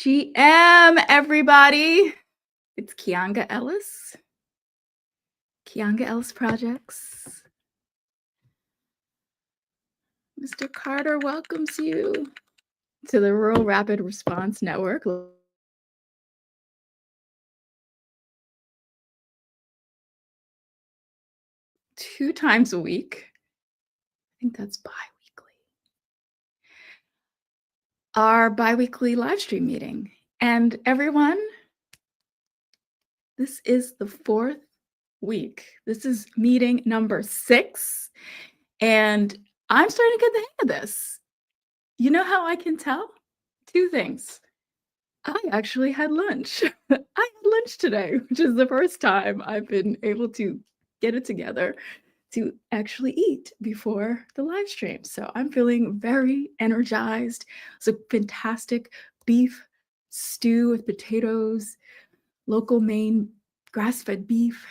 GM, everybody. It's Kianga Ellis. Kianga Ellis Projects. Mr. Carter welcomes you to the Rural Rapid Response Network. 2 times a week. I think that's bi-weekly. Our bi-weekly live stream meeting. And everyone, this is the 4th week. This is meeting number 6. And I'm starting to get the hang of this. You know how I can tell? 2 things. I actually had lunch. I had lunch today, which is the first time I've been able to get it together to actually eat before the live stream. So I'm feeling very energized. It's a fantastic beef stew with potatoes, local Maine grass-fed beef,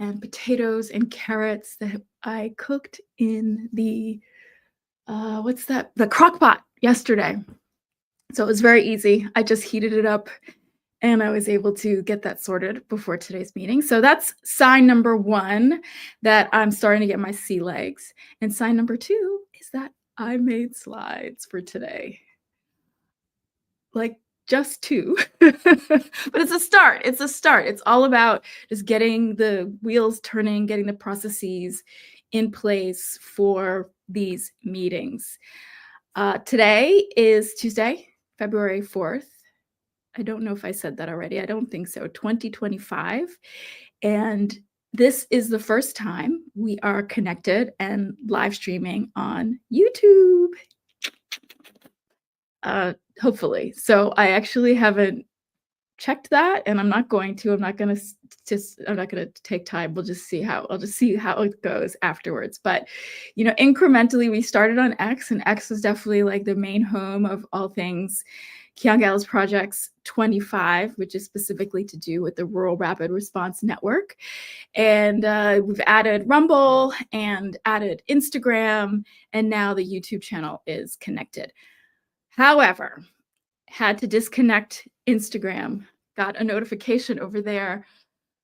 and potatoes and carrots that I cooked in the the crock pot yesterday. So it was very easy. I just heated it up and I was able to get that sorted before today's meeting. So that's sign number 1, that I'm starting to get my sea legs. And sign number 2 is that I made slides for today. Like just 2, but it's a start. It's a start. It's all about just getting the wheels turning, getting the processes in place for these meetings. Today is Tuesday, February 4th. I don't know if I said that already. I don't think so. 2025. And this is the first time we are connected and live streaming on YouTube. Hopefully. So I actually haven't checked that, and I'm not going to. I'm not going to take time. I'll just see how it goes afterwards. But incrementally, we started on X, and X is definitely like the main home of all things Kianga Ellis Projects 25, which is specifically to do with the Rural Rapid Response Network. And we've added Rumble and added Instagram, and now the YouTube channel is connected. However, had to disconnect Instagram, got a notification over there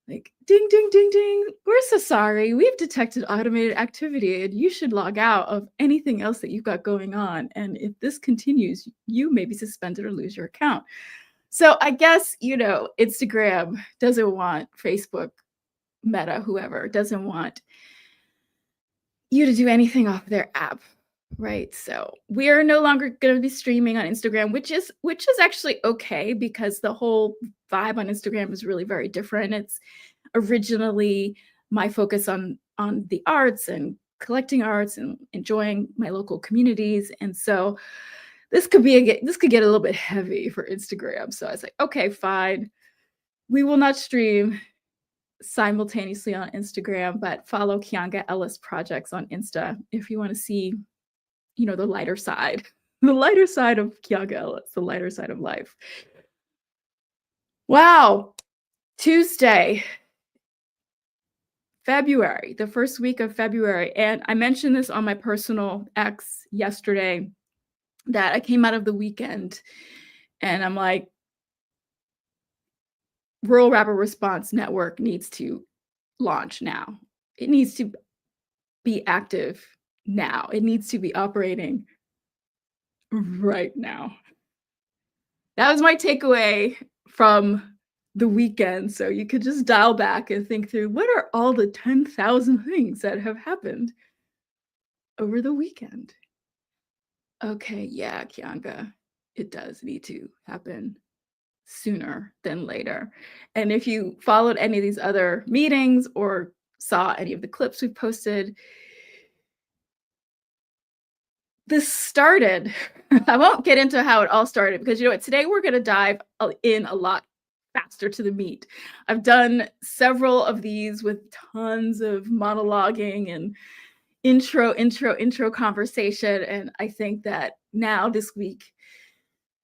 like, ding, ding, ding, ding. We're so sorry. We've detected automated activity and you should log out of anything else that you've got going on. And if this continues, you may be suspended or lose your account. So I guess, Instagram doesn't want Facebook, Meta, whoever, doesn't want you to do anything off their app. Right. So we are no longer going to be streaming on Instagram, which is actually okay, because the whole vibe on Instagram is really very different. It's originally my focus on the arts and collecting arts and enjoying my local communities. And so this could get a little bit heavy for Instagram. So I was like, okay, fine. We will not stream simultaneously on Instagram, but follow Kianga Ellis Projects on Insta if you want to see the lighter side of Kianga Ellis, the lighter side of life. Wow. Tuesday, February, the first week of February. And I mentioned this on my personal X yesterday, that I came out of the weekend and I'm like, Rural Rapid Response Network needs to launch now. It needs to be active now. It needs to be operating right now. That was my takeaway from the weekend. So you could just dial back and think through, what are all the 10,000 things that have happened over the weekend? Okay, yeah, Kianga, it does need to happen sooner than later. And if you followed any of these other meetings or saw any of the clips we've posted, this started, I won't get into how it all started, because today we're going to dive in a lot faster to the meat. I've done several of these with tons of monologuing and intro conversation. And I think that now this week,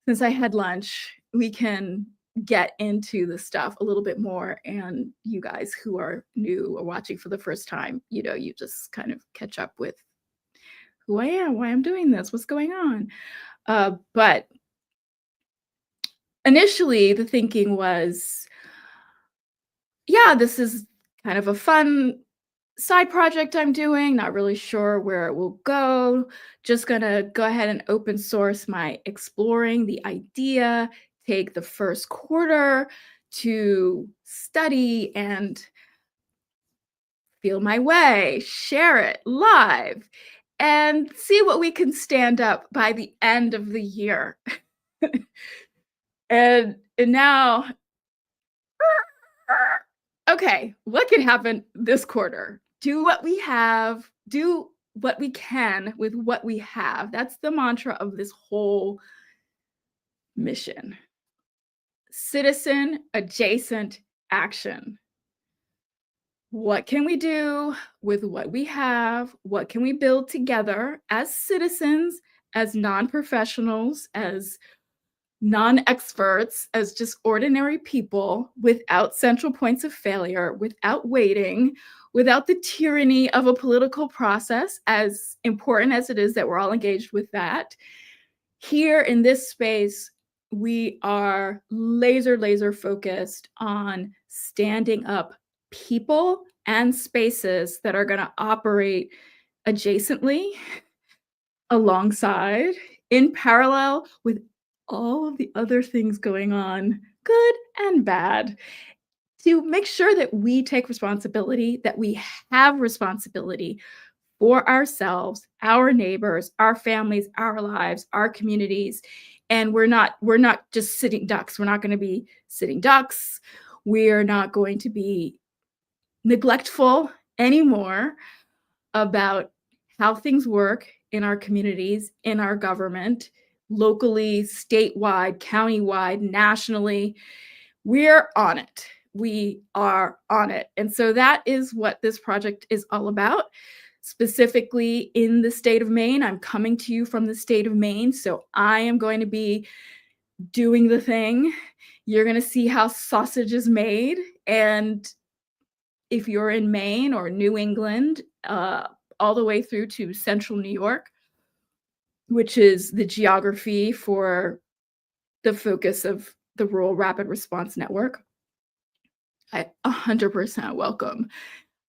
since I had lunch, we can get into the stuff a little bit more. And you guys who are new or watching for the first time, you just kind of catch up with who I am, why I'm doing this, what's going on. But initially the thinking was, yeah, this is kind of a fun side project I'm doing, not really sure where it will go. Just gonna go ahead and open source my exploring the idea, take the first quarter to study and feel my way, share it live, and see what we can stand up by the end of the year. And now, okay, what can happen this quarter? Do what we have, do what we can with what we have. That's the mantra of this whole mission. Citizen adjacent action. What can we do with what we have? What can we build together as citizens, as non-professionals, as non-experts, as just ordinary people, without central points of failure, without waiting, without the tyranny of a political process, as important as it is that we're all engaged with that? Here in this space, we are laser focused on standing up people and spaces that are going to operate adjacently, alongside, in parallel with all of the other things going on, good and bad, to make sure that we take responsibility, that we have responsibility for ourselves, our neighbors, our families, our lives, our communities. And we're not just sitting ducks. We're not going to be sitting ducks. We're not going to be neglectful anymore about how things work in our communities, in our government, locally, statewide, countywide, nationally. We're on it. We are on it. And so that is what this project is all about. Specifically in the state of Maine, I'm coming to you from the state of Maine, so I am going to be doing the thing. You're going to see how sausage is made. And if you're in Maine or New England, all the way through to central New York, which is the geography for the focus of the Rural Rapid Response Network, I 100% welcome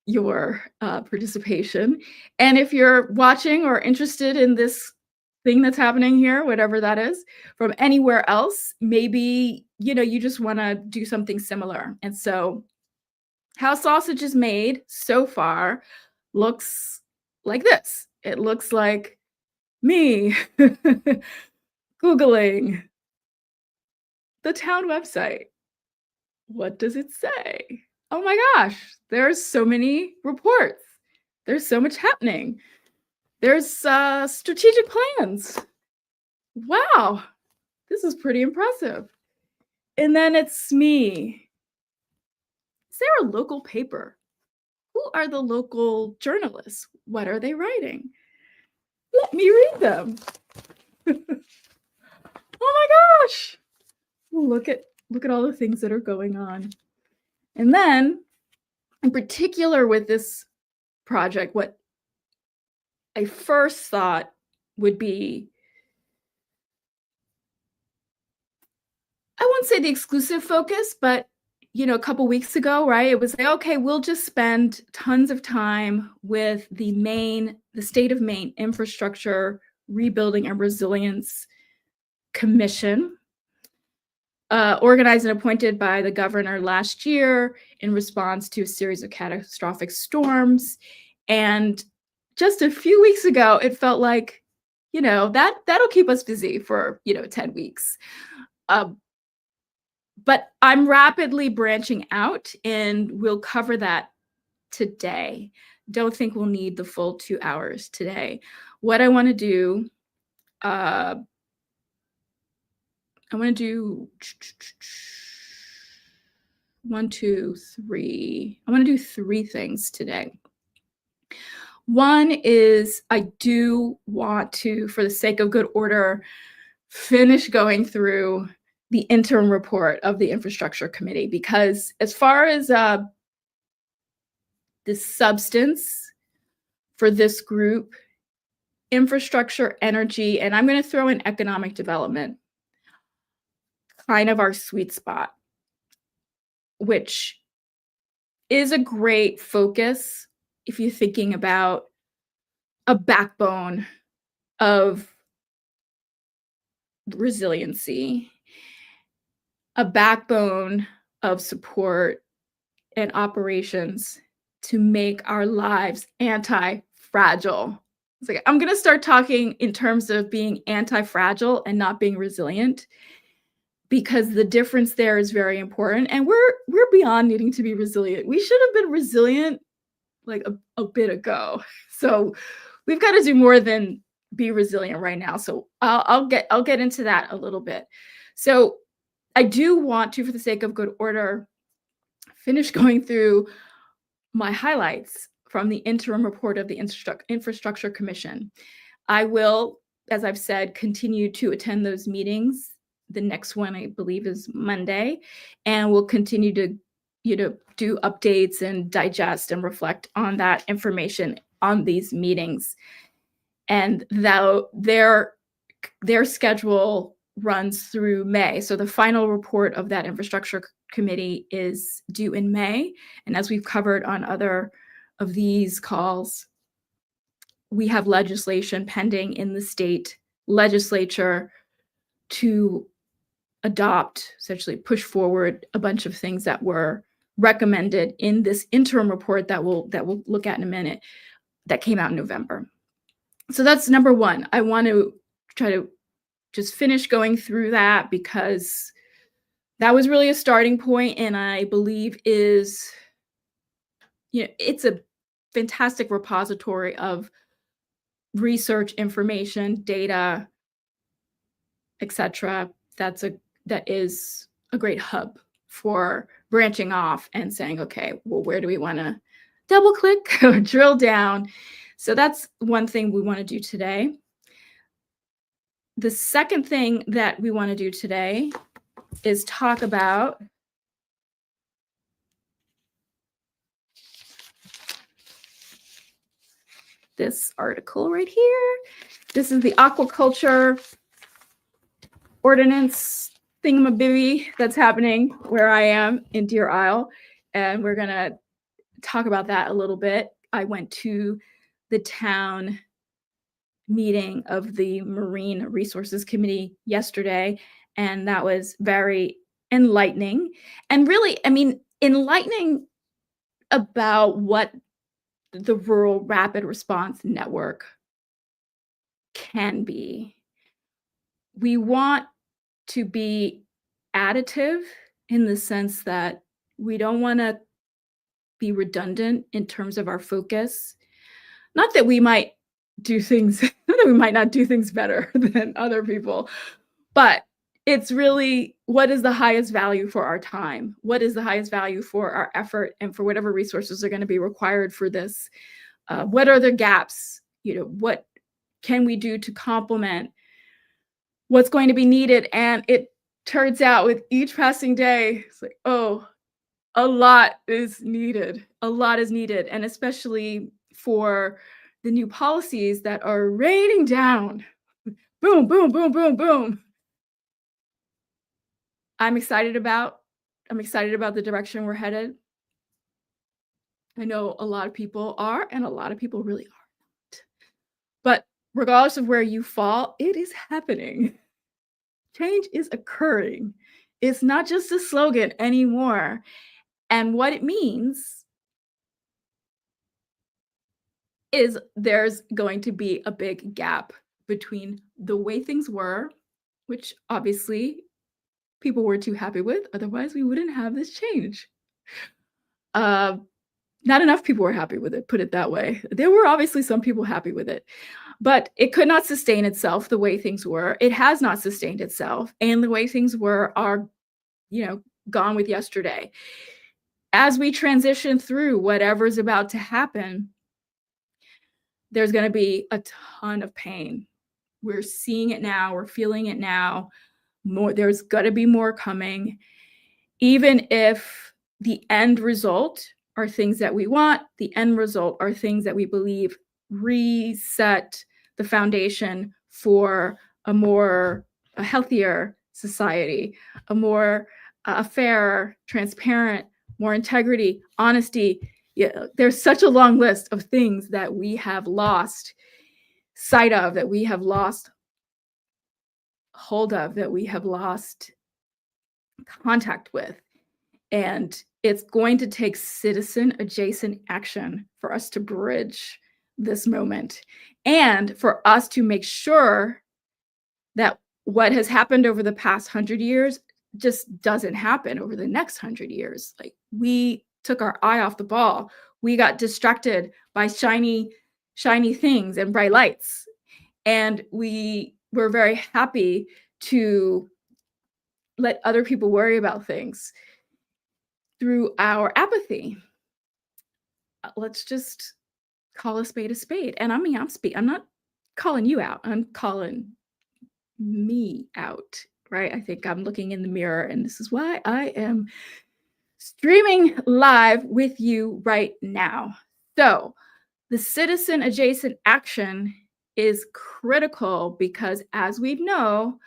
your participation. And if you're watching or interested in this thing that's happening here, whatever that is, from anywhere else, maybe, you just want to do something similar. And so how sausage is made so far looks like this. It looks like me Googling the town website. What does it say? Oh my gosh, there's so many reports. There's so much happening. There's strategic plans. Wow, this is pretty impressive. And then it's me. Is there a local paper? Who are the local journalists? What are they writing? Let me read them. Oh my gosh. Look at all the things that are going on. And then, in particular with this project, what I first thought would be, I won't say the exclusive focus, but a couple weeks ago, right? It was like, okay, we'll just spend tons of time with the state of Maine Infrastructure Rebuilding and Resilience Commission, organized and appointed by the governor last year in response to a series of catastrophic storms. And just a few weeks ago, it felt like, that'll keep us busy for, 10 weeks. But I'm rapidly branching out, and we'll cover that today. Don't think we'll need the full 2 hours today. What I want to do, I want to do 1, 2, 3. I want to do 3 things today. One is I do want to, for the sake of good order, finish going through the interim report of the Infrastructure Committee, because as far as the substance for this group, infrastructure, energy, and I'm going to throw in economic development, kind of our sweet spot, which is a great focus if you're thinking about a backbone of resiliency, a backbone of support and operations to make our lives anti-fragile. It's like, I'm gonna start talking in terms of being anti-fragile and not being resilient, because the difference there is very important. And we're beyond needing to be resilient. We should have been resilient like a bit ago. So we've got to do more than be resilient right now. So I'll get into that a little bit. So I do want to, for the sake of good order, finish going through my highlights from the interim report of the Infrastructure Commission. I will, as I've said, continue to attend those meetings. The next one, I believe, is Monday, and we'll continue to do updates and digest and reflect on that information on these meetings. And their schedule runs through May. So the final report of that infrastructure committee is due in May. And as we've covered on other of these calls, we have legislation pending in the state legislature to adopt, essentially push forward a bunch of things that were recommended in this interim report that we'll look at in a minute, that came out in November. So that's number one. I want to try to just finish going through that, because that was really a starting point, and I believe is, it's a fantastic repository of research, information, data, etc. That is a great hub for branching off and saying, okay, well, where do we want to double click or drill down? So that's one thing we want to do today. The second thing that we want to do today is talk about this article right here. This is the aquaculture ordinance thingamabibby that's happening where I am in Deer Isle, and we're going to talk about that a little bit. I went to the town meeting of the Marine Resources Committee yesterday, and that was very enlightening. And really, enlightening about what the Rural Rapid Response Network can be. We want to be additive in the sense that we don't want to be redundant in terms of our focus. Not that we might do things, not that we might not do things better than other people, but it's really, what is the highest value for our time? What is the highest value for our effort and for whatever resources are going to be required for this? What are the gaps? What can we do to complement what's going to be needed? And it turns out with each passing day, it's like, oh, a lot is needed. A lot is needed. And especially for the new policies that are raining down. Boom, boom, boom, boom, boom. I'm excited about the direction we're headed. I know a lot of people are, and a lot of people really aren't. But regardless of where you fall, it is happening. Change is occurring. It's not just a slogan anymore. And what it means is there's going to be a big gap between the way things were, which obviously people were too happy with, otherwise we wouldn't have this change. Not enough people were happy with it, put it that way. There were obviously some people happy with it, but it could not sustain itself the way things were. It has not sustained itself, and the way things were are, gone with yesterday. As we transition through whatever's about to happen, there's going to be a ton of pain. We're seeing it now. We're feeling it now. There's got to be more coming. Even if the end result are things that we want, the end result are things that we believe reset the foundation for a healthier society, a more fair, transparent, more integrity, honesty. Yeah, there's such a long list of things that we have lost sight of, that we have lost hold of, that we have lost contact with. And it's going to take citizen adjacent action for us to bridge this moment and for us to make sure that what has happened over the past 100 years just doesn't happen over the next 100 years. Like, we took our eye off the ball. We got distracted by shiny things and bright lights. And we were very happy to let other people worry about things through our apathy. Let's just call a spade a spade. And I mean, I'm not calling you out. I'm calling me out, right? I think I'm looking in the mirror, and this is why I am streaming live with you right now. So the citizen adjacent action is critical because, as we know,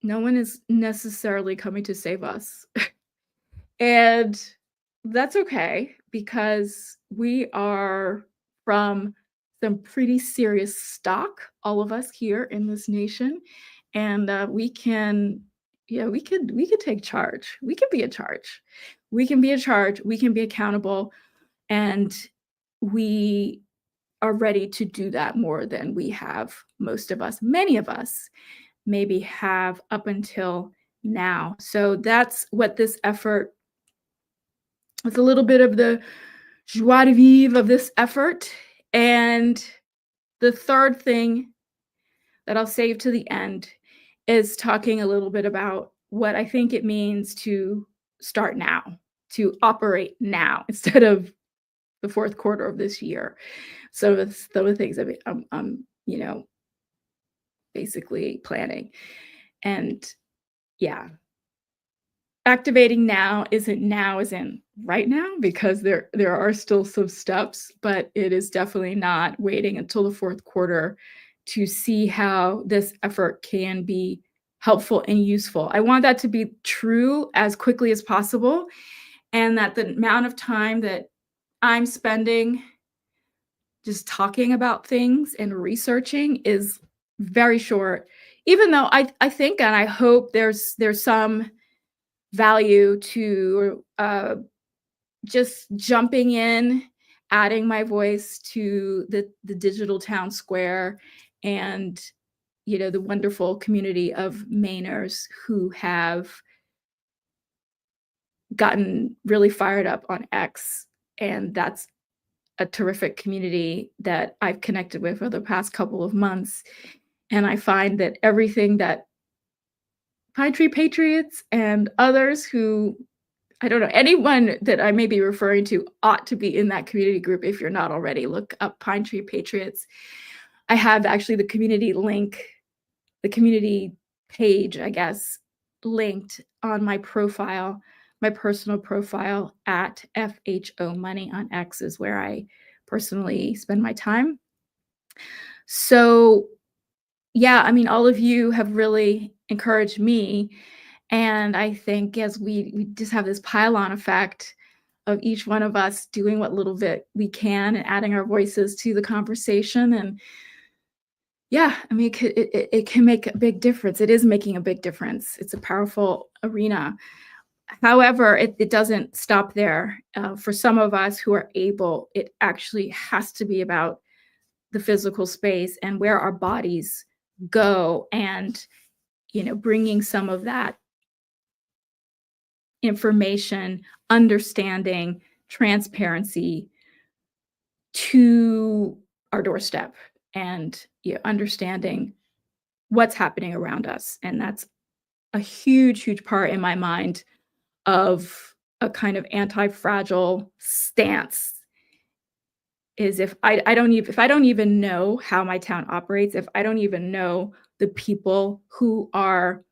no one is necessarily coming to save us. And that's okay, because we are from some pretty serious stock, all of us here in this nation, and we can, yeah, we could take charge. We can be in charge. We can be in charge. We can be accountable, and we are ready to do that more than we have. Most of us, many of us, maybe have up until now. So that's what this effort. It's a little bit of the joie de vivre of this effort. And the third thing that I'll save to the end is talking a little bit about what I think it means to start now, to operate now instead of the fourth quarter of this year. So it's the things that I'm basically planning. And yeah, activating now isn't now as in right now, because there are still some steps, but it is definitely not waiting until the fourth quarter to see how this effort can be helpful and useful. I want that to be true as quickly as possible, and that the amount of time that I'm spending just talking about things and researching is very short, even though I think and I hope there's some value to just jumping in, adding my voice to the digital town square, and the wonderful community of Mainers who have gotten really fired up on X. And that's a terrific community that I've connected with for the past couple of months. And I find that everything that Pine Tree Patriots and others who, I don't know, anyone that I may be referring to ought to be in that community group. If you're not already, look up Pine Tree Patriots. I have actually the community link, the community page, I guess, linked on my profile, my personal profile at FHO Money on X is where I personally spend my time. So yeah, I mean, all of you have really encouraged me. And I think as we just have this pile-on effect of each one of us doing what little bit we can and adding our voices to the conversation. And yeah, I mean, it can make a big difference. It is making a big difference. It's a powerful arena. However, it doesn't stop there. For some of us who are able, it actually has to be about the physical space and where our bodies go, and bringing some of that information, understanding, transparency to our doorstep, and understanding what's happening around us. And that's a huge part in my mind of a kind of anti-fragile stance. Is if I don't even know how my town operates, if I don't even know the people who are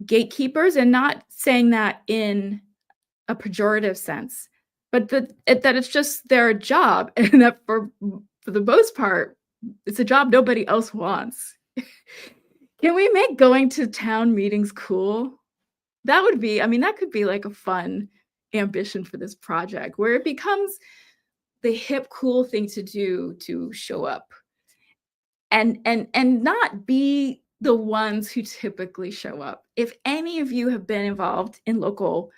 gatekeepers, and not saying that in a pejorative sense, but that it's just their job, and that for the most part, it's a job nobody else wants. Can we make going to town meetings cool? That would be I mean, that could be like a fun ambition for this project where it becomes the hip, cool thing to do to show up and not be the ones who typically show up. If any of you have been involved in local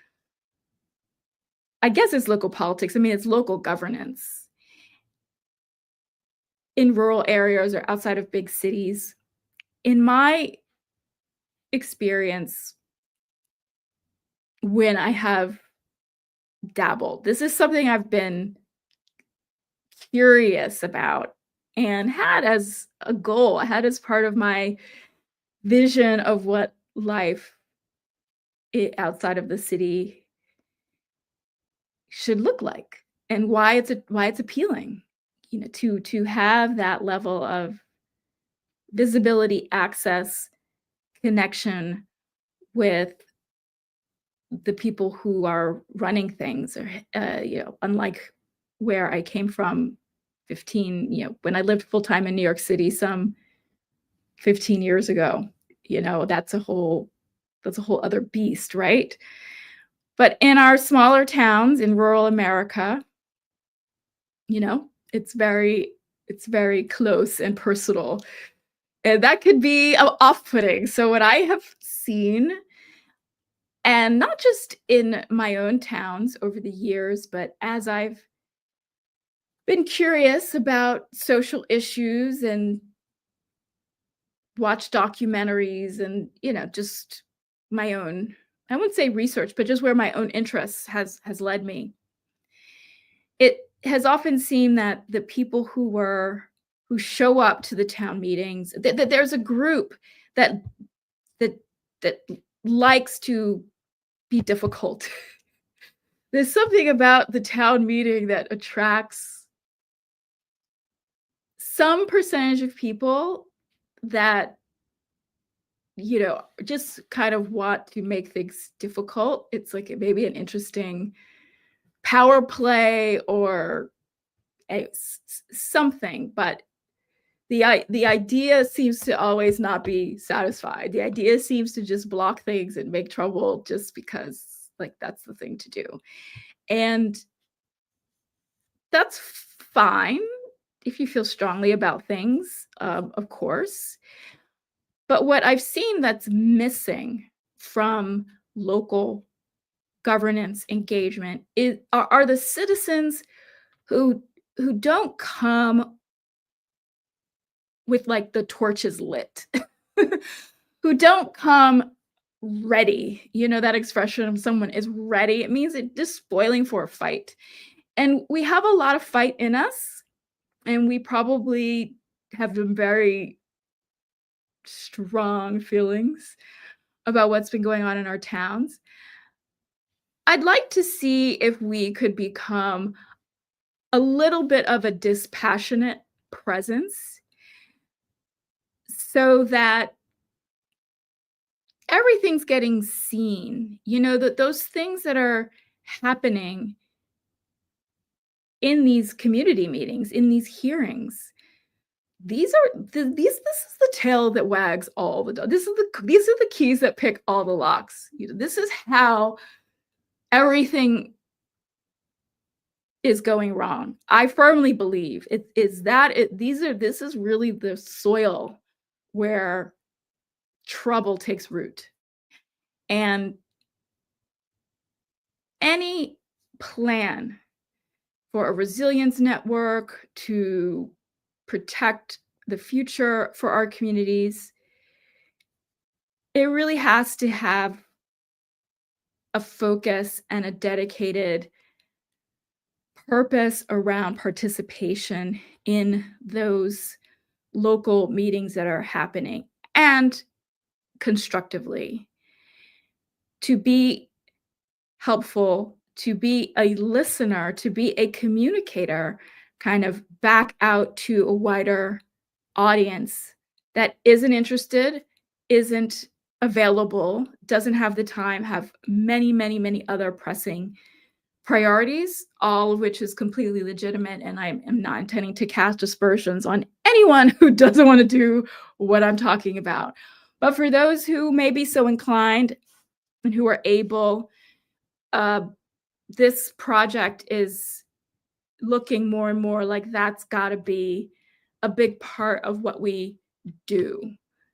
I guess it's local politics, I mean, it's local governance in rural areas or outside of big cities. In my experience, when I have dabbled, this is something I've been curious about and had as a goal, I had as part of my vision of what life outside of the city should look like and why it's appealing, to have that level of visibility, access, connection with the people who are running things or, unlike where I came from 15, when I lived full time in New York City some 15 years ago, that's a whole other beast, right? But in our smaller towns in rural America, it's very close and personal. And that could be off-putting. So what I have seen, and not just in my own towns over the years, but as I've been curious about social issues and watched documentaries and, just my own I wouldn't say research, but just where my own interests has led me. It has often seemed that the people who show up to the town meetings, that there's a group that that that likes to be difficult. There's something about the town meeting that attracts some percentage of people that, just kind of want to make things difficult. It's like maybe an interesting power play or something, but the idea seems to always not be satisfied. The idea seems to just block things and make trouble just because, like, that's the thing to do. And that's fine if you feel strongly about things, of course. But what I've seen that's missing from local governance engagement are the citizens who don't come with, like, the torches lit, who don't come ready. You know that expression of someone is ready? It means it just spoiling for a fight. And we have a lot of fight in us, and we probably have some very strong feelings about what's been going on in our towns. I'd like to see if we could become a little bit of a dispassionate presence so that everything's getting seen. That those things that are happening in these community meetings, in these hearings, this is the tail that wags all the dog. These are the keys that pick all the locks. This is how everything is going wrong. I firmly believe this is really the soil where trouble takes root. And any plan for a resilience network to protect the future for our communities, it really has to have a focus and a dedicated purpose around participation in those local meetings that are happening, and constructively, to be helpful, to be a listener, to be a communicator, kind of back out to a wider audience that isn't interested, isn't available, doesn't have the time, have many, many, many other pressing priorities, all of which is completely legitimate, and I am not intending to cast aspersions on anyone who doesn't want to do what I'm talking about. But for those who may be so inclined and who are able, uh, this project is looking more and more like that's got to be a big part of what we do.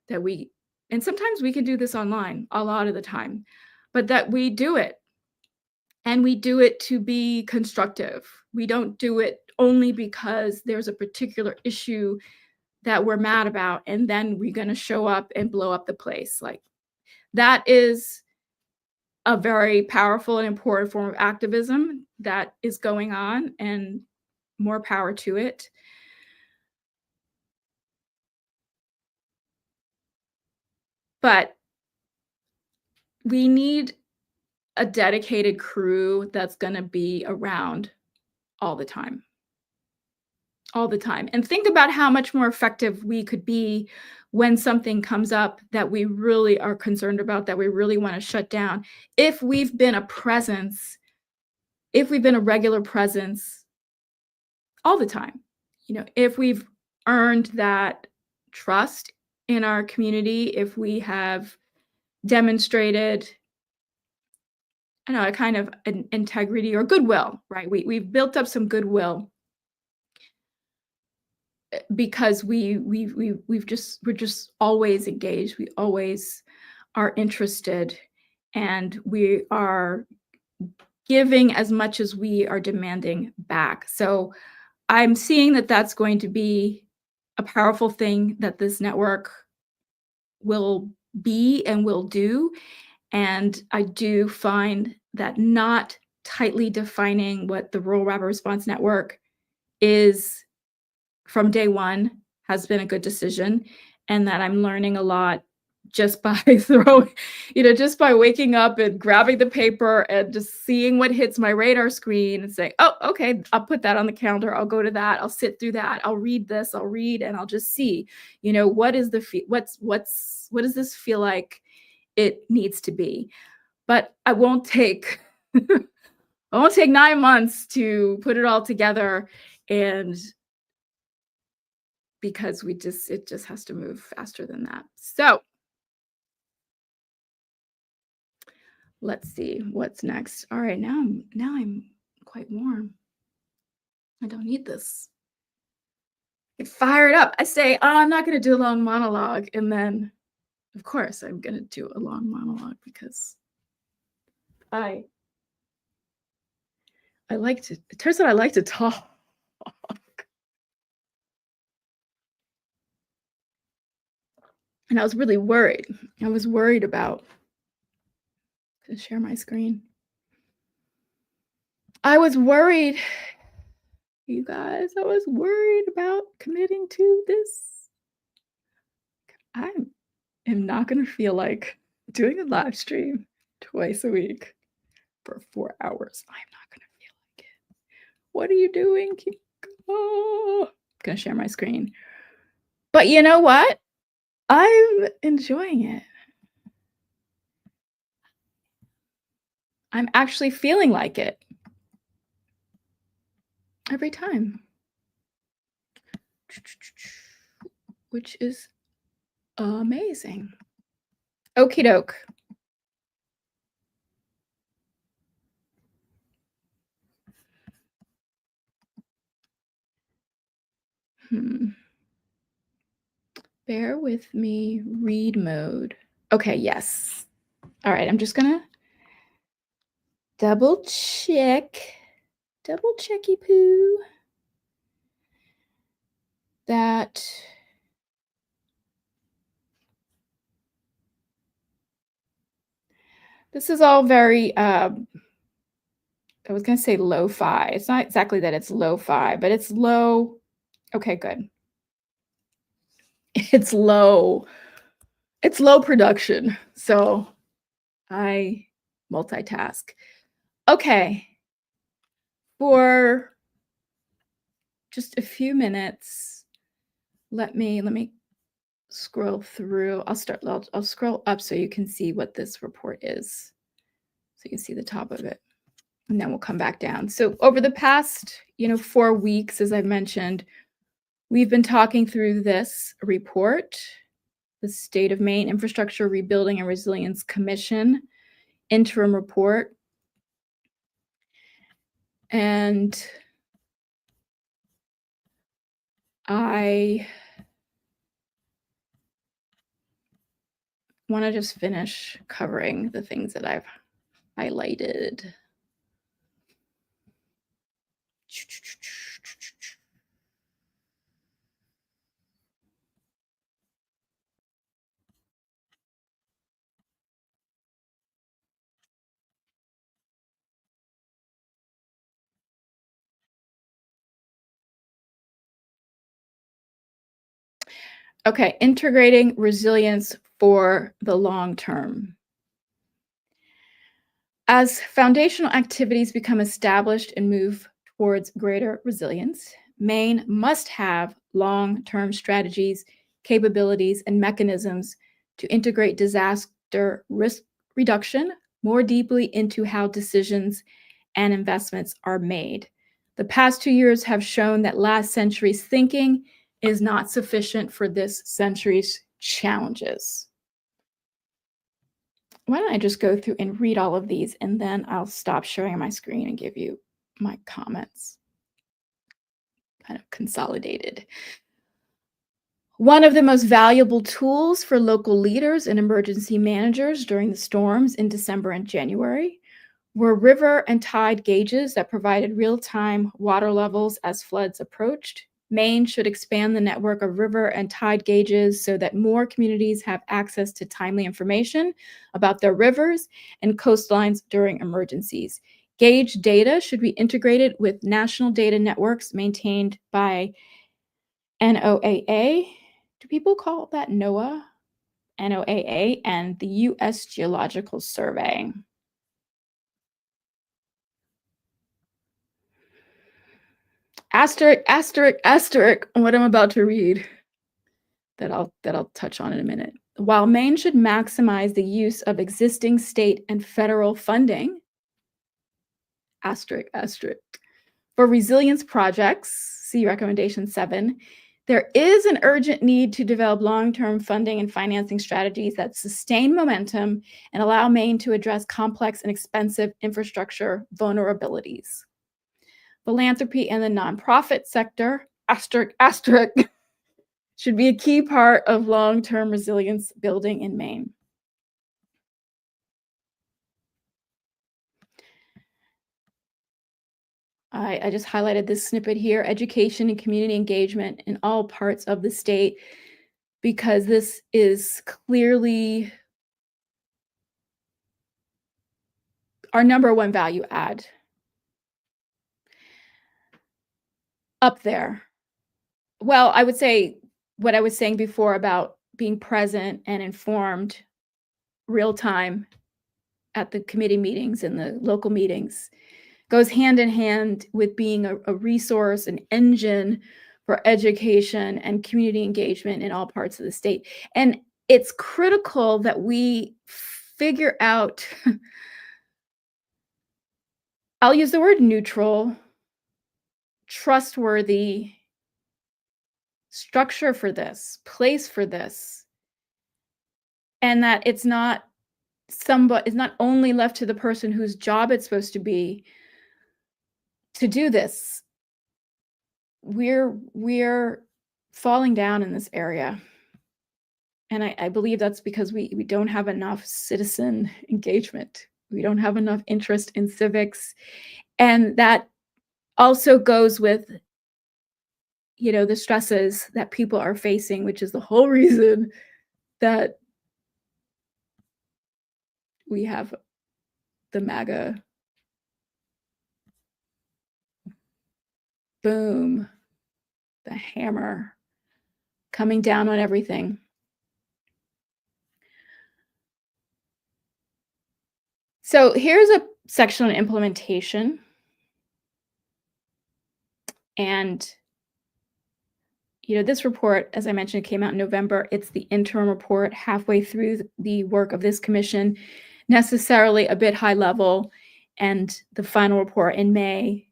That we, and sometimes we can do this online a lot of the time, but that we do it, and we do it to be constructive. We don't do it only because there's a particular issue that we're mad about, and then we're going to show up and blow up the place. Like, that is a very powerful and important form of activism that is going on, and more power to it. But we need a dedicated crew that's going to be around all the time. All the time. And think about how much more effective we could be when something comes up that we really are concerned about, that we really want to shut down. If we've been a presence, if we've been a regular presence all the time, if we've earned that trust in our community, if we have demonstrated, I don't know, a kind of an integrity or goodwill, right? We've built up some goodwill because we're just always engaged. We always are interested, and we are giving as much as we are demanding back. So I'm seeing that that's going to be a powerful thing that this network will be and will do. And I do find that not tightly defining what the Rural Rapid Response Network is from day one has been a good decision, and that I'm learning a lot just by just by waking up and grabbing the paper and just seeing what hits my radar screen and saying, oh, okay, I'll put that on the calendar. I'll go to that. I'll sit through that. I'll read this. I'll read, and I'll just see, what is what does this feel like it needs to be? But I won't take 9 months to put it all together, and because it just has to move faster than that. So let's see what's next. All right, now I'm quite warm. I don't need this. Get fired up. I say, oh, I'm not going to do a long monologue, and then, of course, I'm going to do a long monologue because it turns out I like to talk. And I was really worried. I was worried about, I'm going to share my screen. I was worried, you guys. I was worried about committing to this. I am not going to feel like doing a live stream twice a week for 4 hours. I'm not going to feel like it. What are you doing? Oh, I'm going to share my screen. But you know what? I'm enjoying it. I'm actually feeling like it every time, which is amazing. Okie doke. Bear with me. Read mode. Okay, yes. All right, I'm just gonna double checky poo that this is all very I was gonna say lo-fi. It's not exactly that it's lo-fi, but it's low. Okay, good. It's low production. So I multitask. Okay. For just a few minutes, let me scroll through. I'll scroll up so you can see what this report is. So you can see the top of it. and then we'll come back down. So over the past, 4 weeks, as I mentioned, we've been talking through this report, the State of Maine Infrastructure Rebuilding and Resilience Commission interim report. And I want to just finish covering the things that I've highlighted. Okay, integrating resilience for the long term. As foundational activities become established and move towards greater resilience, Maine must have long-term strategies, capabilities, and mechanisms to integrate disaster risk reduction more deeply into how decisions and investments are made. The past 2 years have shown that last century's thinking is not sufficient for this century's challenges. Why don't I just go through and read all of these, and then I'll stop sharing my screen and give you my comments, kind of consolidated. One of the most valuable tools for local leaders and emergency managers during the storms in December and January were river and tide gauges that provided real-time water levels as floods approached. Maine should expand the network of river and tide gauges so that more communities have access to timely information about their rivers and coastlines during emergencies. Gauge data should be integrated with national data networks maintained by NOAA. Do people call that NOAA? NOAA and the U.S. Geological Survey. Asterisk, asterisk, asterisk, what I'm about to read that I'll touch on in a minute. While Maine should maximize the use of existing state and federal funding, asterisk, asterisk, for resilience projects, see recommendation 7, there is an urgent need to develop long-term funding and financing strategies that sustain momentum and allow Maine to address complex and expensive infrastructure vulnerabilities. Philanthropy and the nonprofit sector, asterisk, asterisk, should be a key part of long-term resilience building in Maine. I just highlighted this snippet here, education and community engagement in all parts of the state, because this is clearly our number one value add. Up there. Well, I would say what I was saying before about being present and informed real time at the committee meetings and the local meetings goes hand in hand with being a resource, an engine for education and community engagement in all parts of the state. And it's critical that we figure out, I'll use the word neutral, trustworthy structure for this, place for this, and that it's not only left to the person whose job it's supposed to be to do this. We're falling down in this area. And I believe that's because we don't have enough citizen engagement. We don't have enough interest in civics. And that also goes with, the stresses that people are facing, which is the whole reason that we have the MAGA boom, the hammer coming down on everything. So here's a section on implementation. And, this report, as I mentioned, came out in November. It's the interim report halfway through the work of this commission, necessarily a bit high level. And the final report in May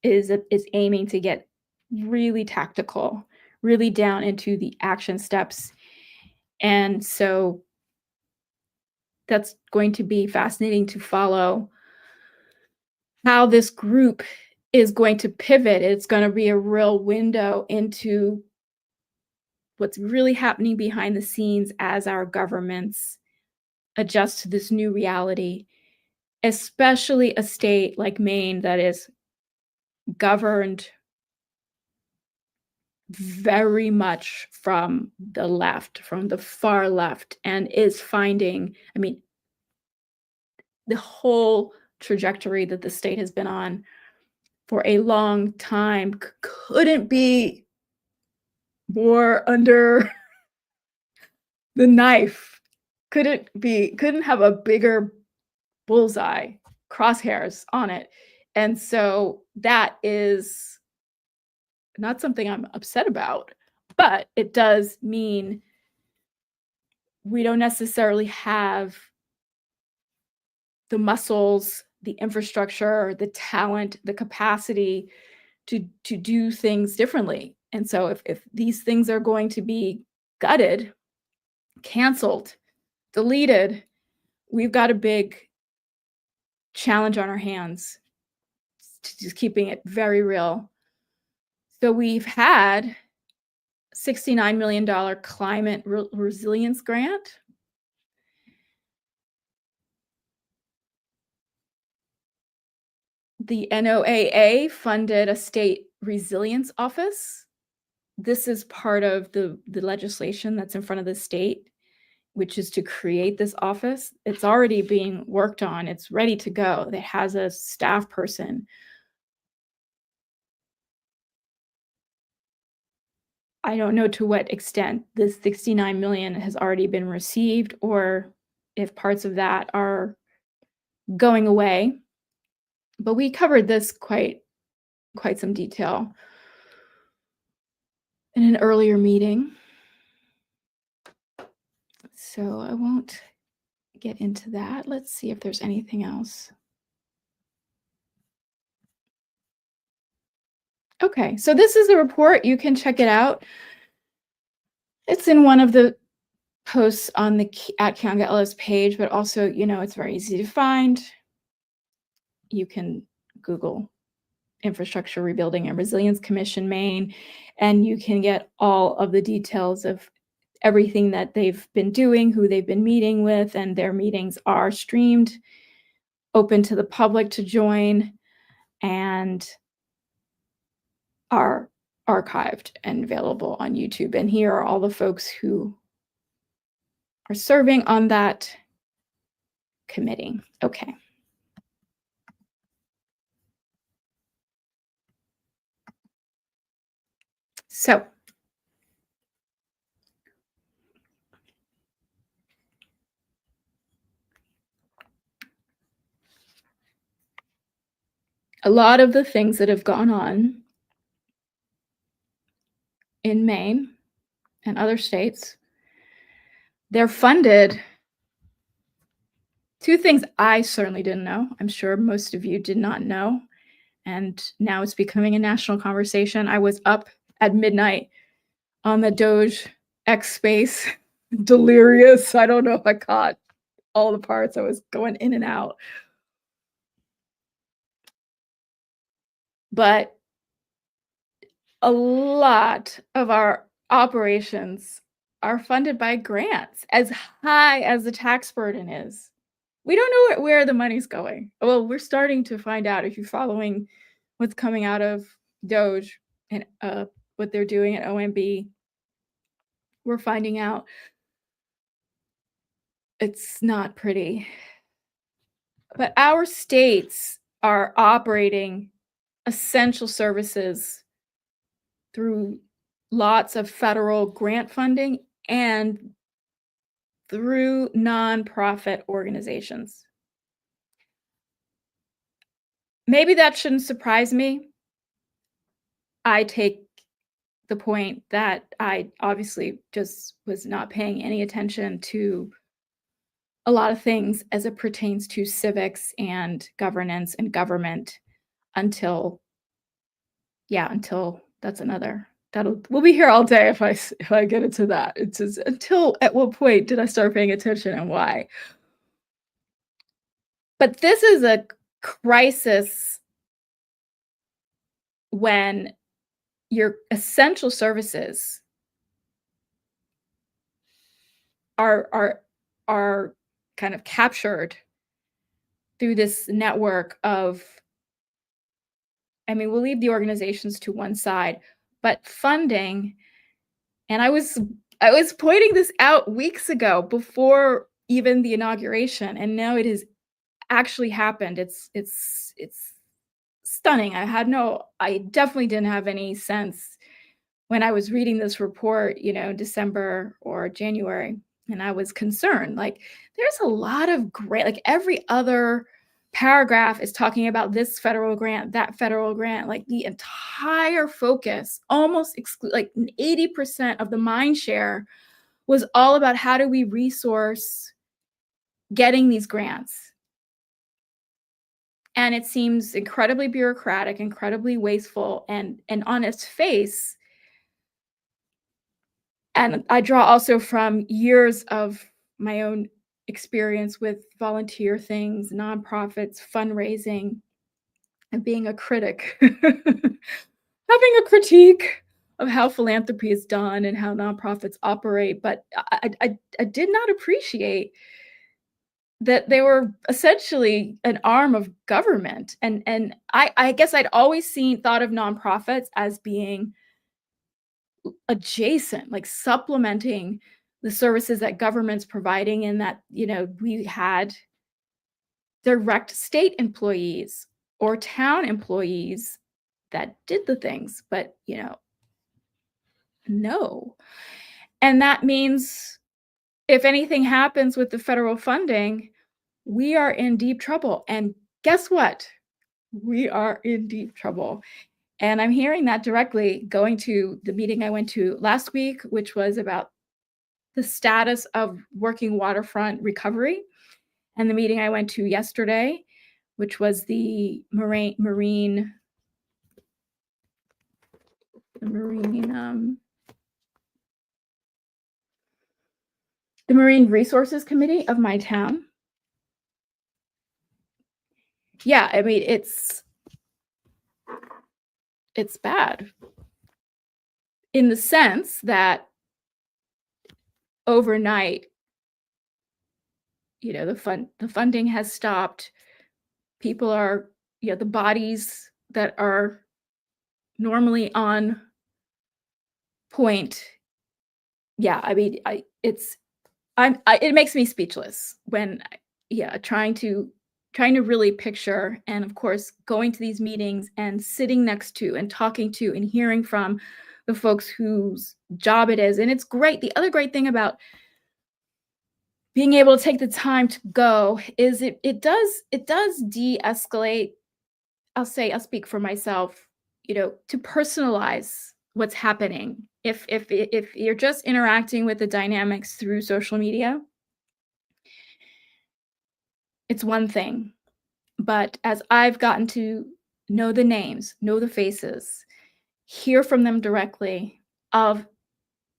is aiming to get really tactical, really down into the action steps. And so that's going to be fascinating to follow how this group is going to pivot. It's going to be a real window into what's really happening behind the scenes as our governments adjust to this new reality, especially a state like Maine that is governed very much from the left, from the far left, and is finding, I mean, the whole trajectory that the state has been on for a long time couldn't be more under the knife. Couldn't have a bigger bullseye, crosshairs on it. And so that is not something I'm upset about, but it does mean we don't necessarily have the muscles, the infrastructure, the talent, the capacity to do things differently. And so if these things are going to be gutted, canceled, deleted, we've got a big challenge on our hands, just keeping it very real. So we've had $69 million climate resilience grant. The NOAA funded a state resilience office. This is part of the legislation that's in front of the state, which is to create this office. It's already being worked on. It's ready to go. It has a staff person. I don't know to what extent this 69 million has already been received or if parts of that are going away. But we covered this quite some detail in an earlier meeting. So I won't get into that. Let's see if there's anything else. Okay, so this is the report. You can check it out. It's in one of the posts on the at Kianga Ellis page, but also, you know, it's very easy to find. You can Google Infrastructure Rebuilding and Resilience Commission Maine, and you can get all of the details of everything that they've been doing, who they've been meeting with, and their meetings are streamed, open to the public to join, and are archived and available on YouTube. And here are all the folks who are serving on that committee. Okay. So a lot of the things that have gone on in Maine and other states, they're funded. Two things I certainly didn't know. I'm sure most of you did not know. And now it's becoming a national conversation. I was up at midnight on the Doge X space, delirious. I don't know if I caught all the parts. I was going in and out. But a lot of our operations are funded by grants, as high as the tax burden is. We don't know where the money's going. Well, we're starting to find out if you're following what's coming out of Doge and what they're doing at OMB. We're finding out it's not pretty. But our states are operating essential services through lots of federal grant funding and through nonprofit organizations. Maybe that shouldn't surprise me. I take the point that I obviously just was not paying any attention to a lot of things as it pertains to civics and governance and government until until that's another that'll we'll be here all day if I get into that. It's just until at what point did I start paying attention and why? But this is a crisis when your essential services are kind of captured through this network of I mean, we'll leave the organizations to one side, but funding and I was pointing this out weeks ago before even the inauguration, and now it has actually happened. It's stunning. I definitely didn't have any sense when I was reading this report, December or January, and I was concerned. Like, there's a lot of great, like every other paragraph is talking about this federal grant, that federal grant, like the entire focus, like 80% of the mind share was all about how do we resource getting these grants. And it seems incredibly bureaucratic, incredibly wasteful, and on its face, and I draw also from years of my own experience with volunteer things, nonprofits, fundraising, and being a critic, having a critique of how philanthropy is done and how nonprofits operate. But I did not appreciate that they were essentially an arm of government. And I guess I'd always thought of nonprofits as being adjacent, like supplementing the services that government's providing, and that, we had direct state employees or town employees that did the things, but, no. And that means if anything happens with the federal funding, we are in deep trouble. And guess what? We are in deep trouble. And I'm hearing that directly going to the meeting I went to last week, which was about the status of working waterfront recovery, and the meeting I went to yesterday, which was the Marine Resources Committee of my town. Yeah, I mean, it's bad in the sense that overnight, the funding has stopped. People are, the bodies that are normally on point. Yeah, I mean, it makes me speechless when, trying to really picture, and of course, going to these meetings and sitting next to and talking to and hearing from the folks whose job it is. And it's great. The other great thing about being able to take the time to go is it does de-escalate. I'll speak for myself, to personalize what's happening. If you're just interacting with the dynamics through social media, it's one thing. But as I've gotten to know the names, know the faces, hear from them directly of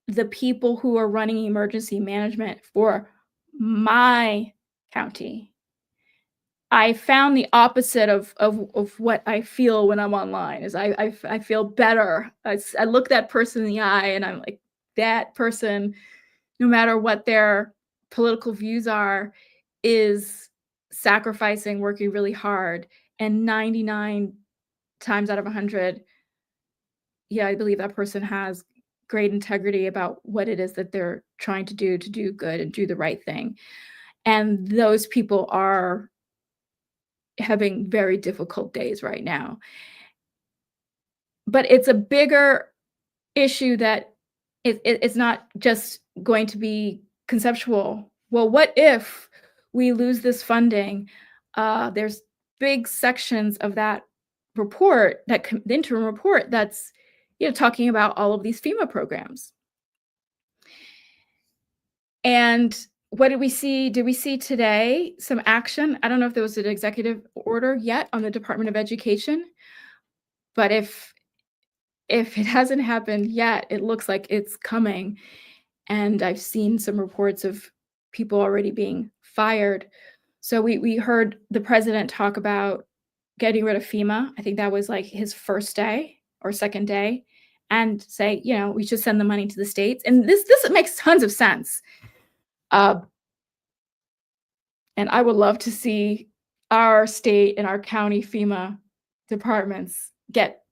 the people who are running emergency management for my county, I found the opposite of what I feel when I'm online. Is I feel better. I look that person in the eye and I'm like, that person, no matter what their political views are, is sacrificing, working really hard, and 99 times out of 100, I believe that person has great integrity about what it is that they're trying to do good and do the right thing. And those people are having very difficult days right now. But it's a bigger issue that it's not just going to be conceptual. Well, what if we lose this funding? There's big sections of that report, the interim report, that's talking about all of these FEMA programs. And What did we see? Did we see today some action? I don't know if there was an executive order yet on the Department of Education, but if it hasn't happened yet, it looks like it's coming, and I've seen some reports of people already being fired. So we heard the president talk about getting rid of FEMA. I think that was, like, his first day or second day, and say, "We should send the money to the states," and this makes tons of sense. Uh, and I would love to see our state and our county FEMA departments get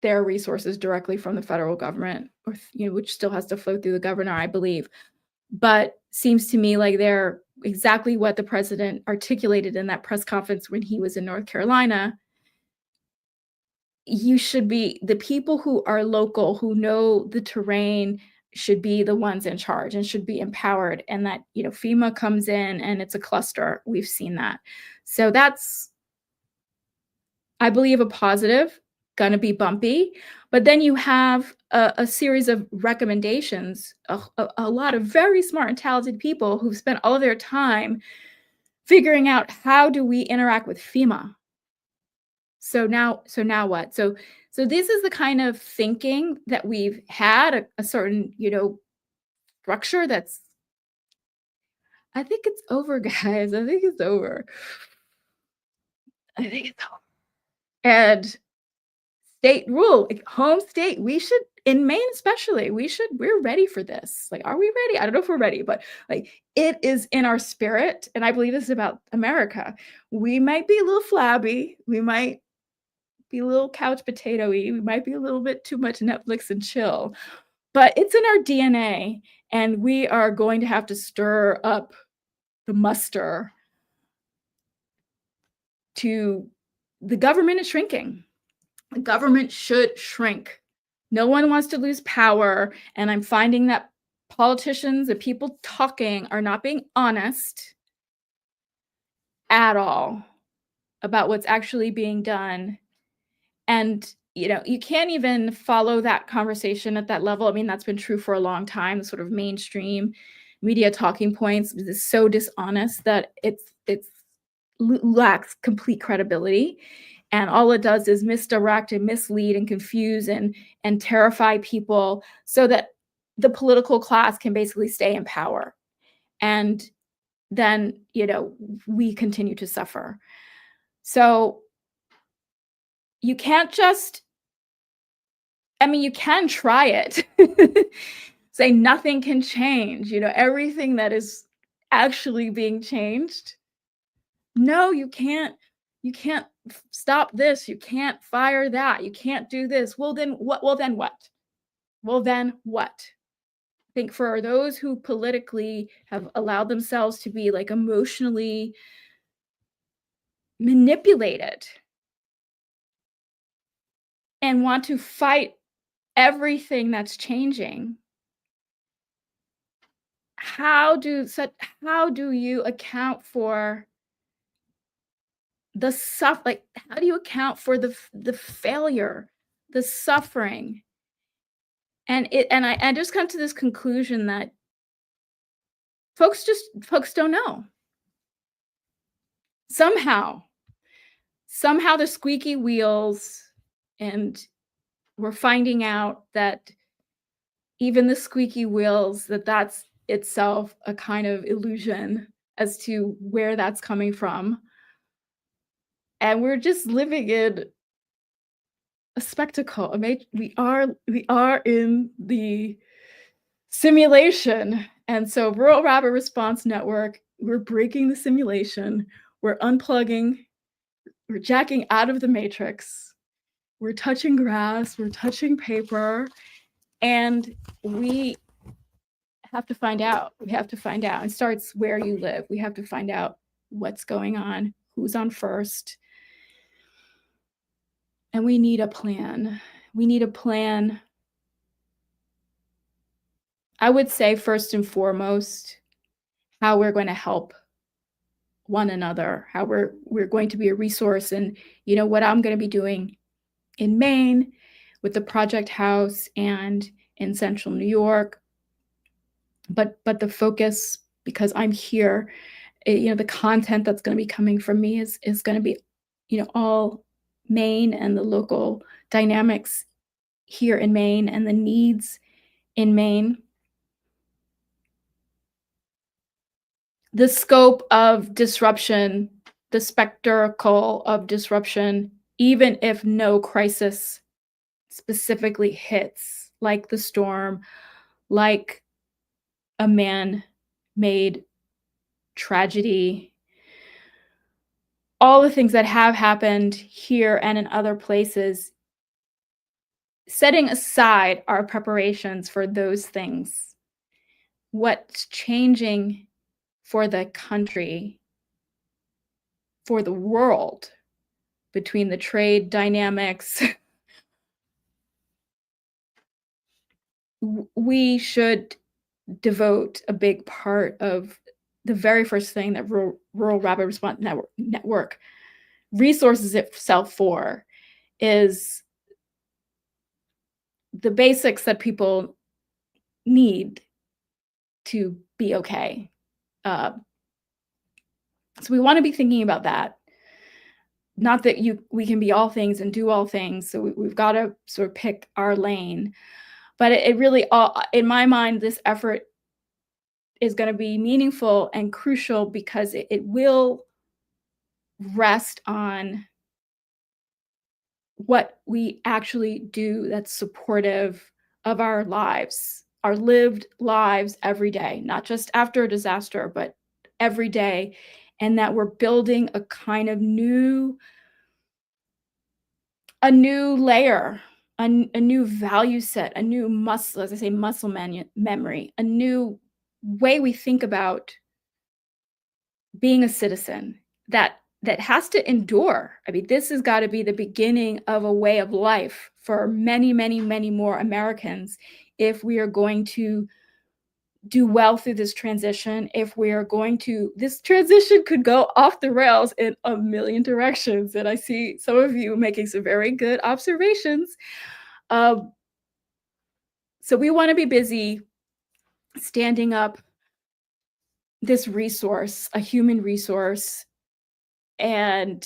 their resources directly from the federal government, or which still has to flow through the governor, I believe. But seems to me like they're exactly what the president articulated in that press conference when he was in North Carolina. You should be the people who are local, who know the terrain, should be the ones in charge and should be empowered, and that, FEMA comes in and it's a cluster. We've seen that. So that's, I believe, a positive, gonna be bumpy, but then you have a series of recommendations, a lot of very smart and talented people who've spent all of their time figuring out how do we interact with FEMA. So now what? So this is the kind of thinking that we've had, a certain, structure that's, I think it's over, guys. I think it's over. I think it's over. And state rule, like home state, we should, in Maine especially, we're ready for this. Like, are we ready? I don't know if we're ready, but like it is in our spirit. And I believe this is about America. We might be a little flabby. We might be a little couch potato-y. We might be a little bit too much Netflix and chill, but it's in our DNA. And we are going to have to stir up the muster to, the government is shrinking. The government should shrink. No one wants to lose power, and I'm finding that politicians and people talking are not being honest at all about what's actually being done. And, you can't even follow that conversation at that level. I mean, that's been true for a long time. The sort of mainstream media talking points is so dishonest that it's lacks complete credibility. And all it does is misdirect and mislead and confuse and terrify people so that the political class can basically stay in power. And then, we continue to suffer. So you can't just, I mean, you can try it. Say nothing can change, everything that is actually being changed. No, you can't stop this, you can't fire that, you can't do this. Well, then what? Well, then what? Well, then what? I think for those who politically have allowed themselves to be, like, emotionally manipulated and want to fight everything that's changing, how do you account for like, how do you account for the failure, the suffering? And I just come to this conclusion that folks don't know. Somehow, somehow the squeaky wheels, and we're finding out that even the squeaky wheels, that's itself a kind of illusion as to where that's coming from. And we're just living in a spectacle. We are in the simulation. And so Rural Rapid Response Network, we're breaking the simulation. We're unplugging, we're jacking out of the matrix. We're touching grass, we're touching paper, and we have to find out. We have to find out. It starts where you live. We have to find out what's going on, who's on first. And we need a plan. We need a plan. I would say first and foremost, how we're going to help one another, how we're going to be a resource. And what I'm going to be doing in Maine with the Project House and in Central New York. But the focus because I'm here. The content that's going to be coming from me is going to be, all Maine and the local dynamics here in Maine and the needs in Maine. The scope of disruption, the spectacle of disruption, even if no crisis specifically hits, like the storm, like a man-made tragedy, all the things that have happened here and in other places, setting aside our preparations for those things, what's changing for the country, for the world, between the trade dynamics, we should devote a big part of the very first thing that Rural Rapid Response Network resources itself for is the basics that people need to be okay. So we want to be thinking about that. Not that we can be all things and do all things, so we've got to sort of pick our lane. But it really, in my mind, this effort is going to be meaningful and crucial because it will rest on what we actually do that's supportive of our lives, our lived lives every day, not just after a disaster, but every day, and that we're building a kind of a new layer, a new value set, a new muscle, as I say, muscle memory, a new way we think about being a citizen that has to endure. I mean, this has got to be the beginning of a way of life for many, many, many more Americans if we are going to do well through this transition. This transition could go off the rails in a million directions. And I see some of you making some very good observations. So we want to be busy standing up this resource, a human resource, and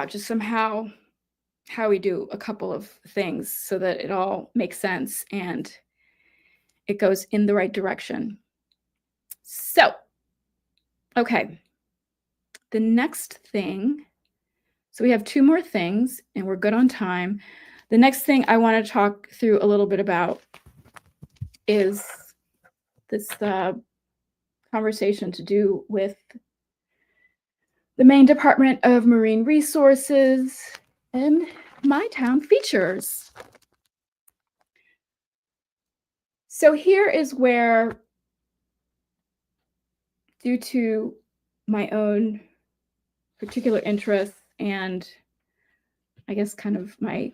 just somehow how we do a couple of things so that it all makes sense and it goes in the right direction. So, okay, the next thing, so we have two more things and we're good on time. The next thing I want to talk through a little bit about is this conversation to do with the Maine Department of Marine Resources and my town features. So here is where, due to my own particular interests and I guess kind of my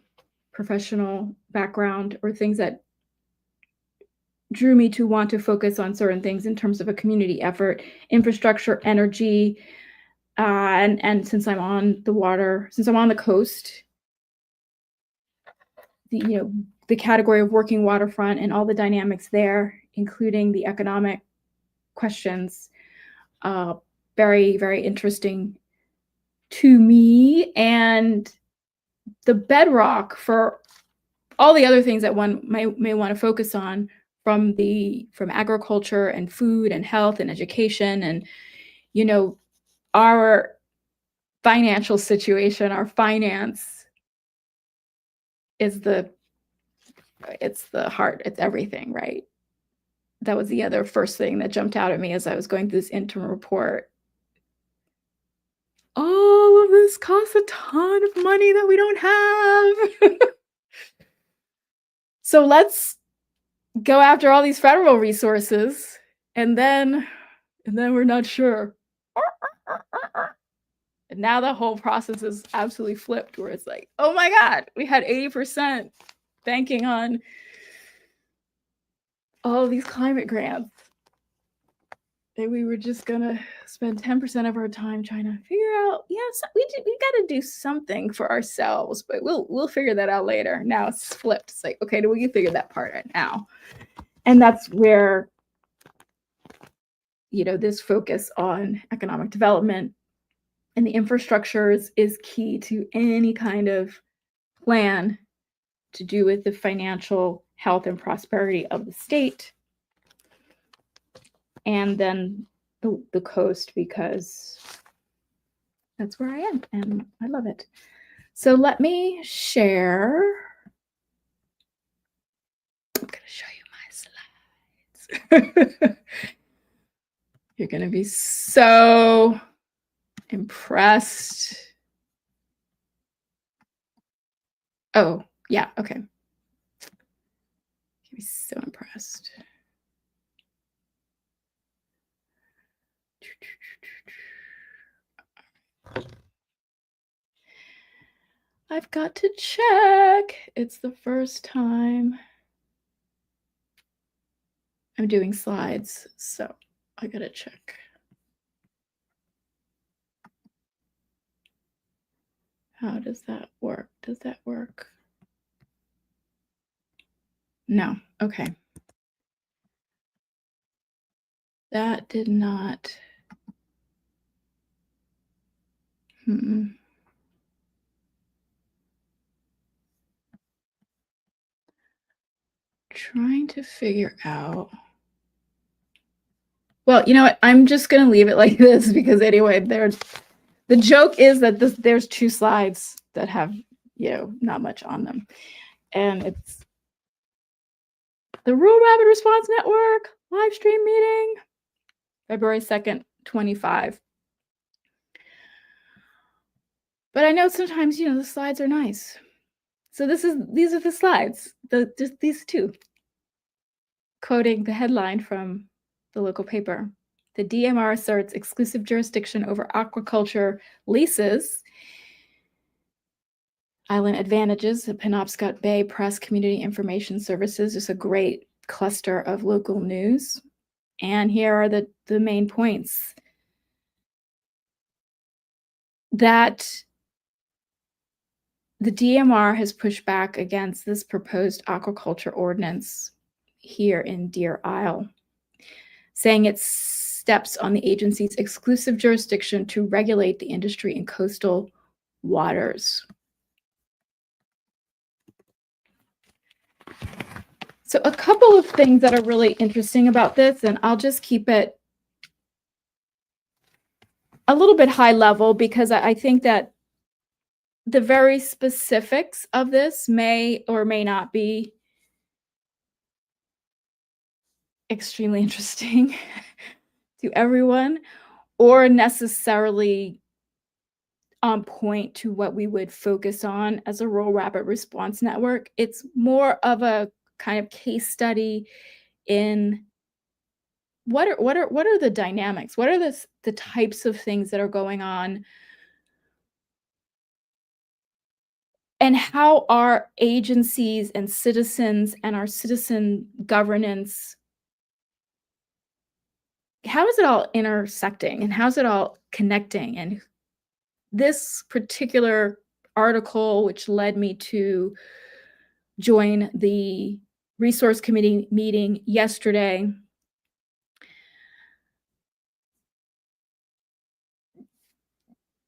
professional background or things that drew me to want to focus on certain things in terms of a community effort, infrastructure, energy, and since I'm on the water, since I'm on the coast, the category of working waterfront and all the dynamics there, including the economic questions, very, very interesting to me, and the bedrock for all the other things that one may want to focus on from agriculture and food and health and education and our financial situation, our finance is it's the heart, it's everything, right? That was the other first thing that jumped out at me as I was going through this interim report. All of this costs a ton of money that we don't have. So let's go after all these federal resources, and then we're not sure. And now the whole process is absolutely flipped, where it's like, oh my God, we had 80% banking on all of these climate grants. And we were just gonna spend 10% of our time trying to figure out, yes, we got to do something for ourselves, but we'll figure that out later. Now it's flipped. It's like, okay, do we figure that part out now? And that's where, this focus on economic development and the infrastructures is key to any kind of plan to do with the financial health and prosperity of the state. And then the coast, because that's where I am and I love it. So let me share. I'm going to show you my slides. You're going to be so impressed. Oh, yeah, okay. You'll be so impressed. I've got to check. It's the first time I'm doing slides, so I gotta check. How does that work? Does that work? No, okay. That did not. Trying to figure out. Well, you know what? I'm just going to leave it like this because anyway, the joke is that there's 2 slides that have, not much on them. And it's the Rural Rapid Response Network live stream meeting, February 2nd, 25. But I know sometimes, the slides are nice. So these are the slides, just these 2. Quoting the headline from the local paper. The DMR asserts exclusive jurisdiction over aquaculture leases. Island Advantages, the Penobscot Bay Press Community Information Services, is a great cluster of local news. And here are the main points. That the DMR has pushed back against this proposed aquaculture ordinance here in Deer Isle, saying it steps on the agency's exclusive jurisdiction to regulate the industry in coastal waters. So a couple of things that are really interesting about this, and I'll just keep it a little bit high level because I think that the very specifics of this may or may not be extremely interesting to everyone or necessarily on point to what we would focus on as a rural rapid response network. It's more of a kind of case study in what are the dynamics? What are the types of things that are going on? And how our agencies and citizens and our citizen governance, how is it all intersecting and how's it all connecting? And this particular article, which led me to join the resource committee meeting yesterday,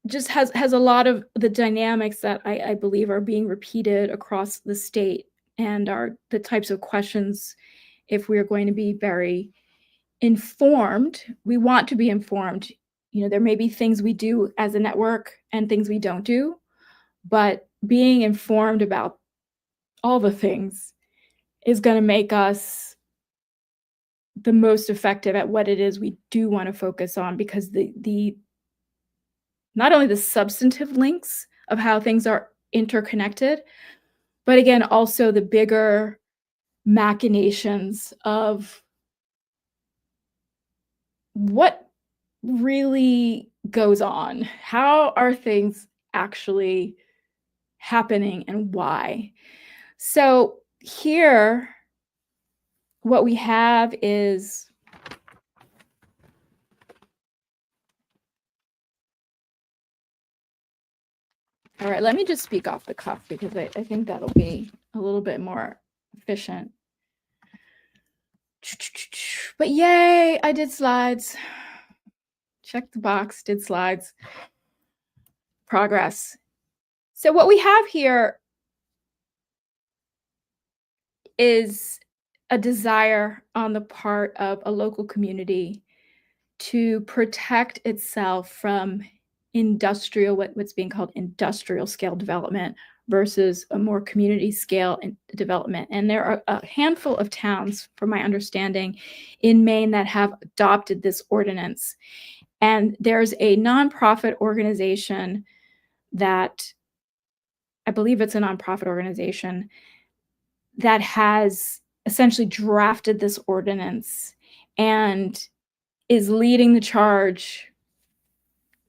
just has a lot of the dynamics that I believe are being repeated across the state and are the types of questions, if we're going to be very informed, we want to be informed. There may be things we do as a network and things we don't do, but being informed about all the things is going to make us the most effective at what it is we do want to focus on, because the not only the substantive links of how things are interconnected, but again, also the bigger machinations of what really goes on. How are things actually happening and why? So here, what we have is All right, let me just speak off the cuff because I think that'll be a little bit more efficient. But yay, I did slides. Check the box, did slides. Progress. So what we have here is a desire on the part of a local community to protect itself from what's being called industrial scale development versus a more community scale development. And there are a handful of towns, from my understanding, in Maine that have adopted this ordinance. And there's a nonprofit organization that, I believe it's a nonprofit organization, that has essentially drafted this ordinance and is leading the charge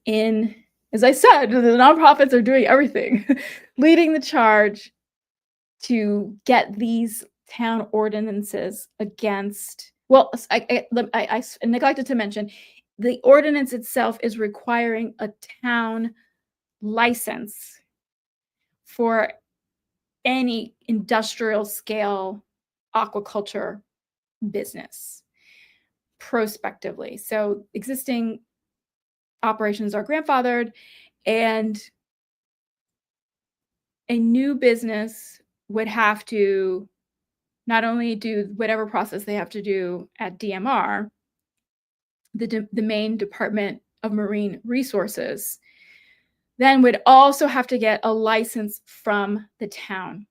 in, as I said, the nonprofits are doing everything, leading the charge to get these town ordinances against, well, I neglected to mention, the ordinance itself is requiring a town license for any industrial scale aquaculture business prospectively. So existing operations are grandfathered, and a new business would have to not only do whatever process they have to do at DMR, the Maine Department of Marine Resources, then would also have to get a license from the town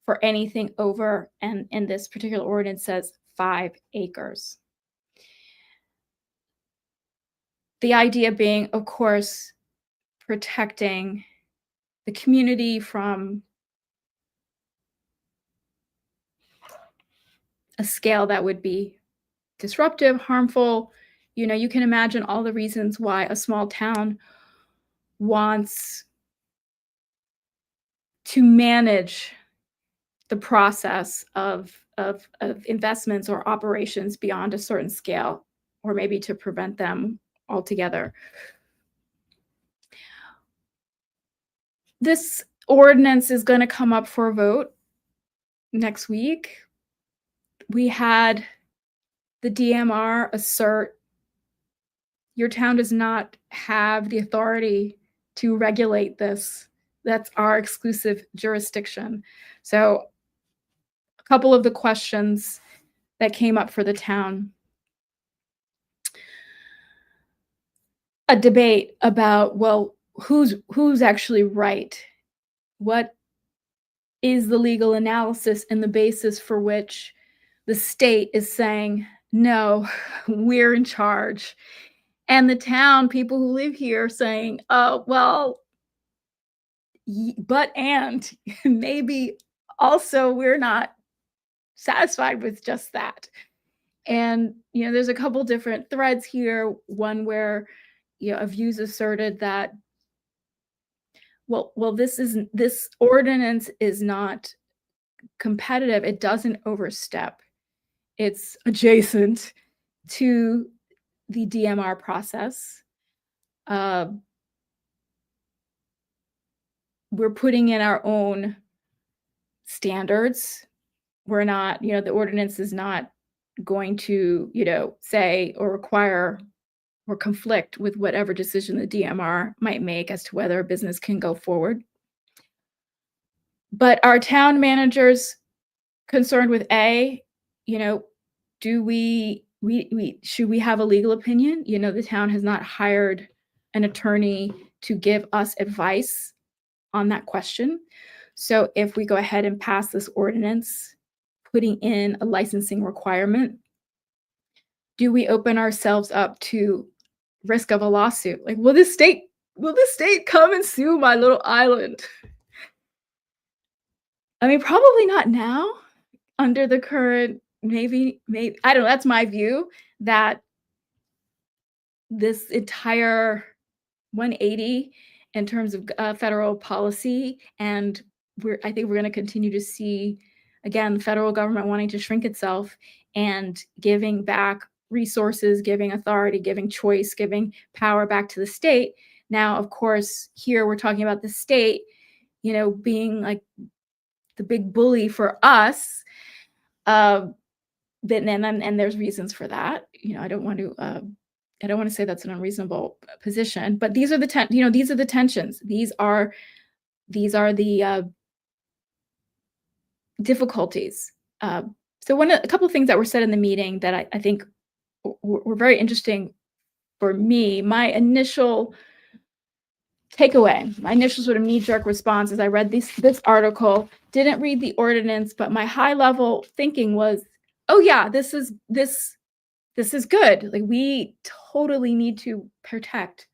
for anything over, and this particular ordinance says 5 acres. The idea being, of course, protecting the community from a scale that would be disruptive, harmful. You know, you can imagine all the reasons why a small town wants to manage the process of investments or operations beyond a certain scale, or maybe to prevent them altogether. This ordinance is going to come up for a vote next week. We had the DMR assert your town does not have the authority to regulate this. That's our exclusive jurisdiction. So a couple of the questions that came up for the town. A debate about, well, who's actually right? What is the legal analysis and the basis for which the state is saying, no, we're in charge? And the town, people who live here saying, oh, well, but and maybe also we're not satisfied with just that. And, you know, there's a couple different threads here. One where, you know, a views asserted that, well, this ordinance is not competitive. It doesn't overstep. It's adjacent to the DMR process. We're putting in our own standards. We're not, you know, the ordinance is not going to, you know, say or require or conflict with whatever decision the DMR might make as to whether a business can go forward. But our town managers concerned with you know, do should we have a legal opinion? You know, the town has not hired an attorney to give us advice on that question. So if we go ahead and pass this ordinance, putting in a licensing requirement, do we open ourselves up to risk of a lawsuit? Like, will the state come and sue my little island? I mean, probably not now under the current, maybe, I don't know, that's my view, that this entire 180 in terms of federal policy, and I think we're going to continue to see, again, the federal government wanting to shrink itself and giving back resources, giving authority, giving choice, giving power back to the state, Now, of course, here we're talking about the state, being like the big bully for us. Uh, and there's reasons for that. I don't want to say that's an unreasonable position, but these are the tensions. These are the difficulties. Uh, so a couple of things that were said in the meeting that I think were very interesting for me. My initial sort of knee-jerk response as I read this article, didn't read the ordinance, but my high level thinking was, oh yeah, this is good. Like, we totally need to protect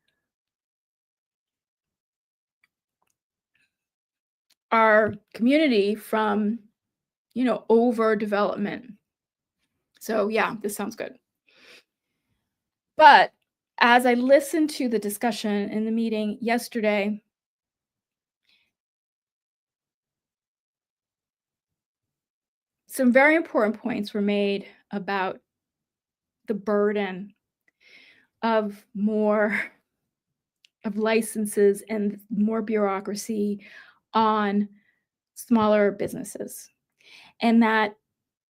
our community from, overdevelopment. So yeah, this sounds good. But as I listened to the discussion in the meeting yesterday, some very important points were made about the burden of more of licenses and more bureaucracy on smaller businesses. And that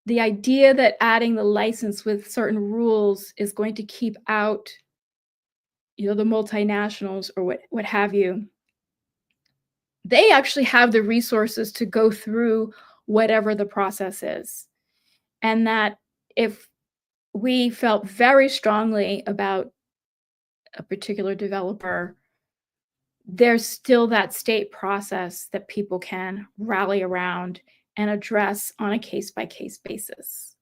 the idea that adding the license with certain rules is going to keep out, the multinationals or what have you. They actually have the resources to go through whatever the process is. And that if we felt very strongly about a particular developer, there's still that state process that people can rally around and address on a case-by-case basis.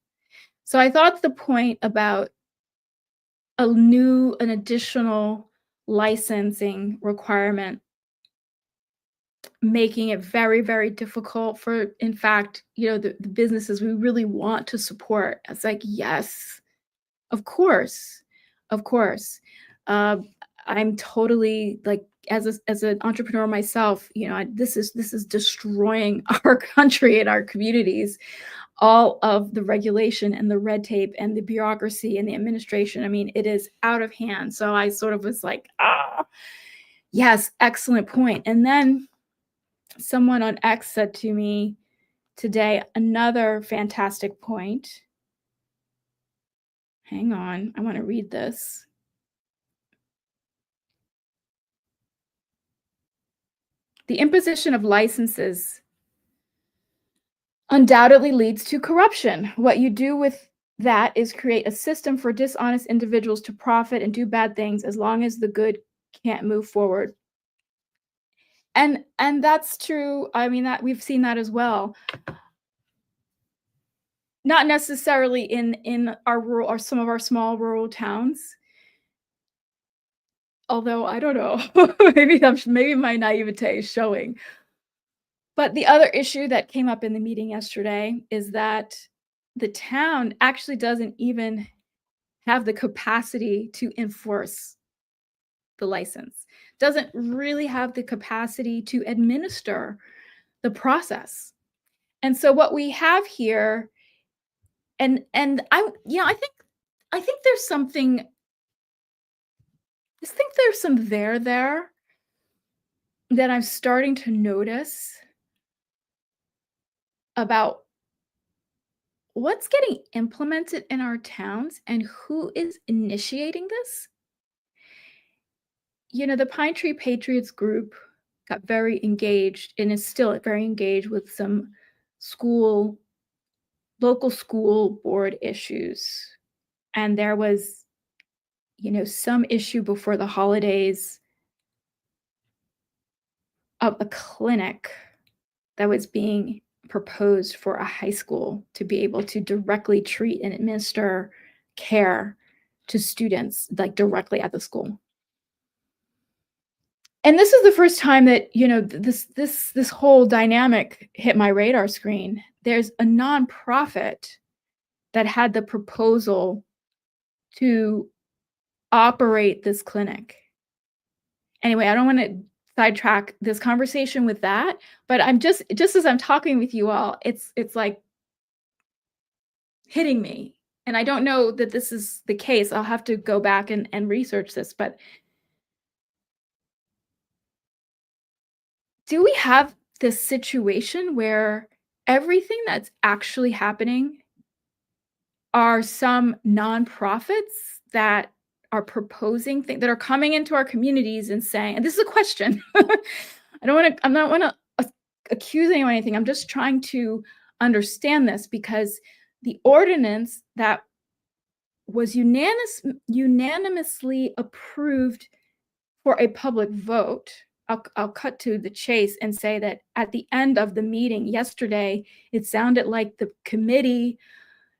So I thought the point about an additional licensing requirement, making it very, very difficult for, in fact, the businesses we really want to support. It's like, yes, of course, of course. Uh, I'm totally like, as an entrepreneur myself, this is destroying our country and our communities. All of the regulation and the red tape and the bureaucracy and the administration. I mean, it is out of hand. So I sort of was like, yes, excellent point. And then someone on X said to me today, another fantastic point. Hang on, I want to read this. The imposition of licenses undoubtedly leads to corruption. What you do with that is create a system for dishonest individuals to profit and do bad things as long as the good can't move forward. And that's true. I mean, that we've seen that as well. Not necessarily in our rural or some of our small rural towns. Although I don't know, maybe my naivete is showing. But the other issue that came up in the meeting yesterday is that the town actually doesn't even have the capacity to enforce the license, doesn't really have the capacity to administer the process. And so what we have here, and I think there's something, I think there's some there that I'm starting to notice about what's getting implemented in our towns and who is initiating this. The Pine Tree Patriots group got very engaged and is still very engaged with some local school board issues. And there was, some issue before the holidays of a clinic that was being proposed for a high school to be able to directly treat and administer care to students, like directly at the school. And this is the first time that, this whole dynamic hit my radar screen. There's a nonprofit that had the proposal to operate this clinic. Anyway, I don't want to sidetrack this conversation with that, but I'm just as I'm talking with you all, it's like hitting me. And I don't know that this is the case. I'll have to go back and research this, but do we have this situation where everything that's actually happening are some nonprofits that are proposing things that are coming into our communities and saying, and this is a question. I'm not want to accuse anyone of anything. I'm just trying to understand this because the ordinance that was unanimously approved for a public vote. I'll cut to the chase and say that at the end of the meeting yesterday, it sounded like the committee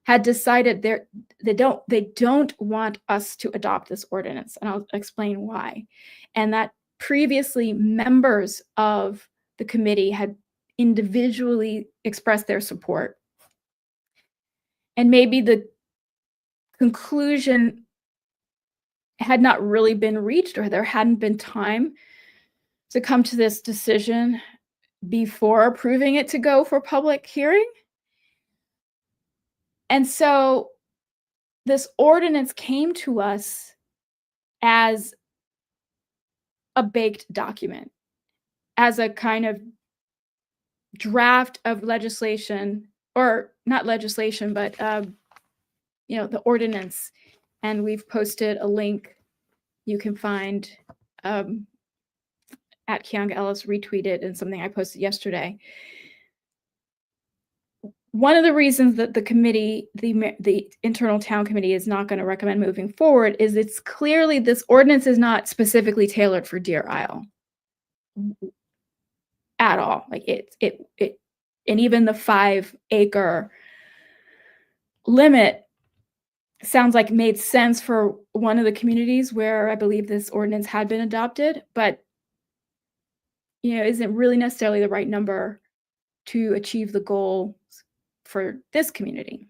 had decided they don't want us to adopt this ordinance, and I'll explain why. And that previously members of the committee had individually expressed their support. And maybe the conclusion had not really been reached, or there hadn't been time to come to this decision before approving it to go for public hearing. And so this ordinance came to us as a baked document, as a kind of draft of legislation, or not legislation, but the ordinance. And we've posted a link you can find at Kianga Ellis, retweeted, and something I posted yesterday. One of the reasons that the committee, the internal town committee, is not going to recommend moving forward is it's clearly this ordinance is not specifically tailored for Deer Isle at all. Like it, and even the 5-acre limit sounds like made sense for one of the communities where I believe this ordinance had been adopted, but isn't really necessarily the right number to achieve the goal for this community.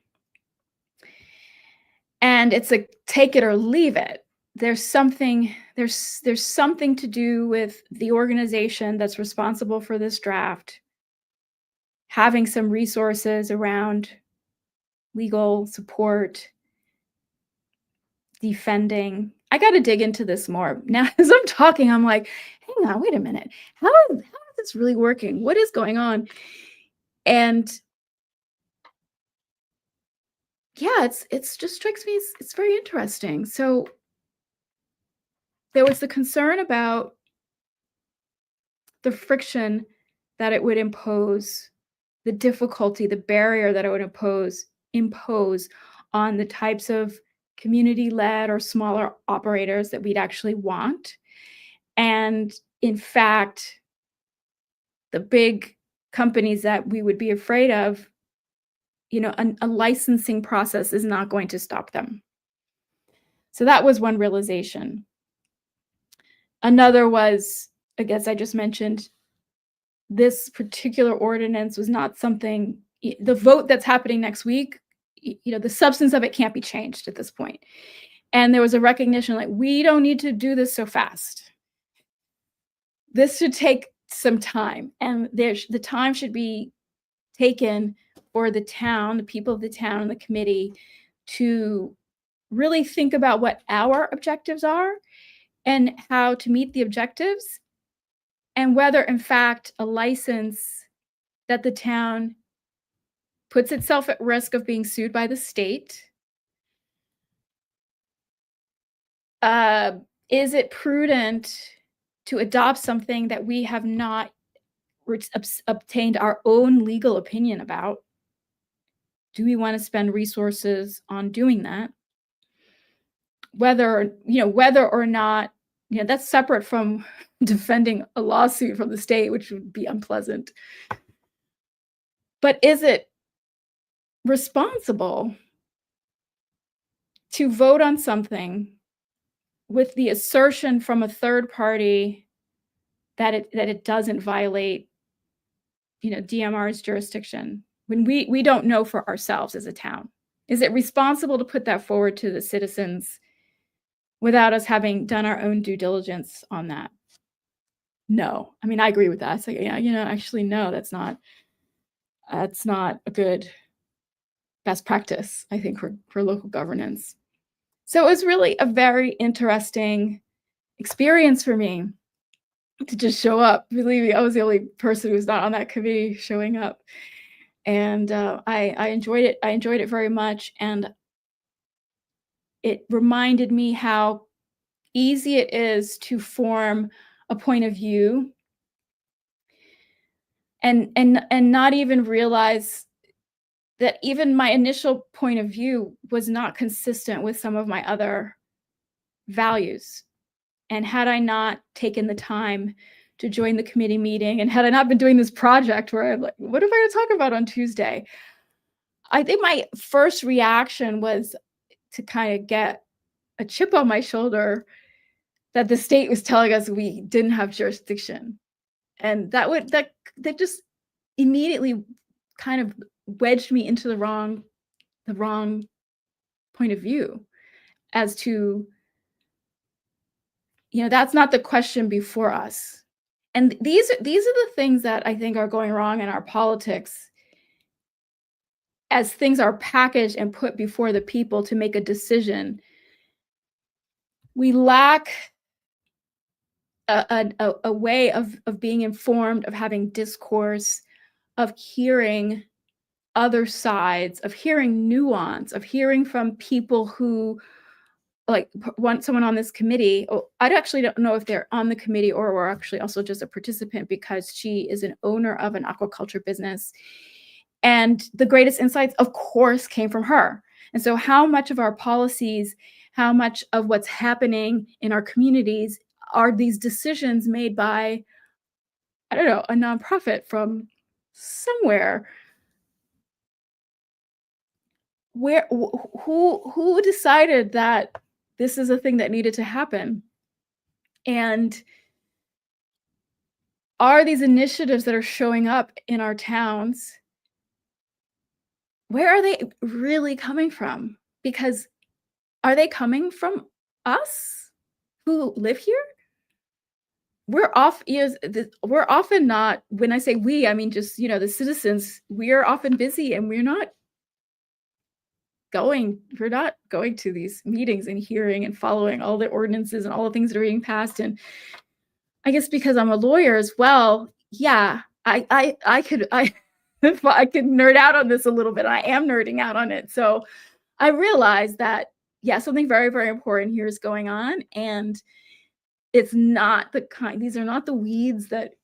And it's a take it or leave it. There's something to do with the organization that's responsible for this draft having some resources around legal support, defending. I got to dig into this more. Now, as I'm talking, I'm like, hang on, wait a minute. How is this really working? What is going on? And yeah, it's just strikes me as it's very interesting. So there was the concern about the friction that it would impose, the difficulty, the barrier that it would impose on the types of community-led or smaller operators that we'd actually want. And in fact, the big companies that we would be afraid of, a licensing process is not going to stop them. So that was one realization. Another was, I guess I just mentioned, this particular ordinance was not something, the vote that's happening next week, the substance of it can't be changed at this point. And there was a recognition, like, we don't need to do this so fast. This should take some time, and the time should be taken for the town, the people of the town, and the committee to really think about what our objectives are and how to meet the objectives, and whether, in fact, a license that the town puts itself at risk of being sued by the state. Is it prudent to adopt something that we have not obtained our own legal opinion about? Do we want to spend resources on doing that? Whether or not, that's separate from defending a lawsuit from the state, which would be unpleasant. But is it responsible to vote on something with the assertion from a third party that it doesn't violate, DMR's jurisdiction, when we don't know for ourselves as a town? Is it responsible to put that forward to the citizens without us having done our own due diligence on that? No. I mean, I agree with that. It's like, yeah, actually, no, that's not a good best practice, I think, for local governance. So it was really a very interesting experience for me. to just show up. Believe me, I was the only person who was not on that committee showing up. And I enjoyed it. I enjoyed it very much. And it reminded me how easy it is to form a point of view and not even realize that even my initial point of view was not consistent with some of my other values. And had I not taken the time to join the committee meeting, and had I not been doing this project where I'm like, what am I going to talk about on Tuesday? I think my first reaction was to kind of get a chip on my shoulder that the state was telling us we didn't have jurisdiction. And that just immediately kind of wedged me into the wrong point of view as to, that's not the question before us. And these are the things that I think are going wrong in our politics as things are packaged and put before the people to make a decision. We lack a way of being informed, of having discourse, of hearing other sides, of hearing nuance, of hearing from people who want someone on this committee. Oh, I actually don't know if they're on the committee or we're actually also just a participant, because she is an owner of an aquaculture business. And the greatest insights, of course, came from her. And so how much of our policies, how much of what's happening in our communities are these decisions made by, I don't know, a nonprofit from somewhere? Who decided that this is a thing that needed to happen? And are these initiatives that are showing up in our towns, where are they really coming from? Because are they coming from us who live here? We're often not, when I say we, I mean just, the citizens, we're often busy and we're not going to these meetings and hearing and following all the ordinances and all the things that are being passed. And I guess because I'm a lawyer as well, yeah, I could I could nerd out on this a little bit. I am nerding out on it. So I realized that, yeah, something very, very important here is going on, and it's not these are not the weeds that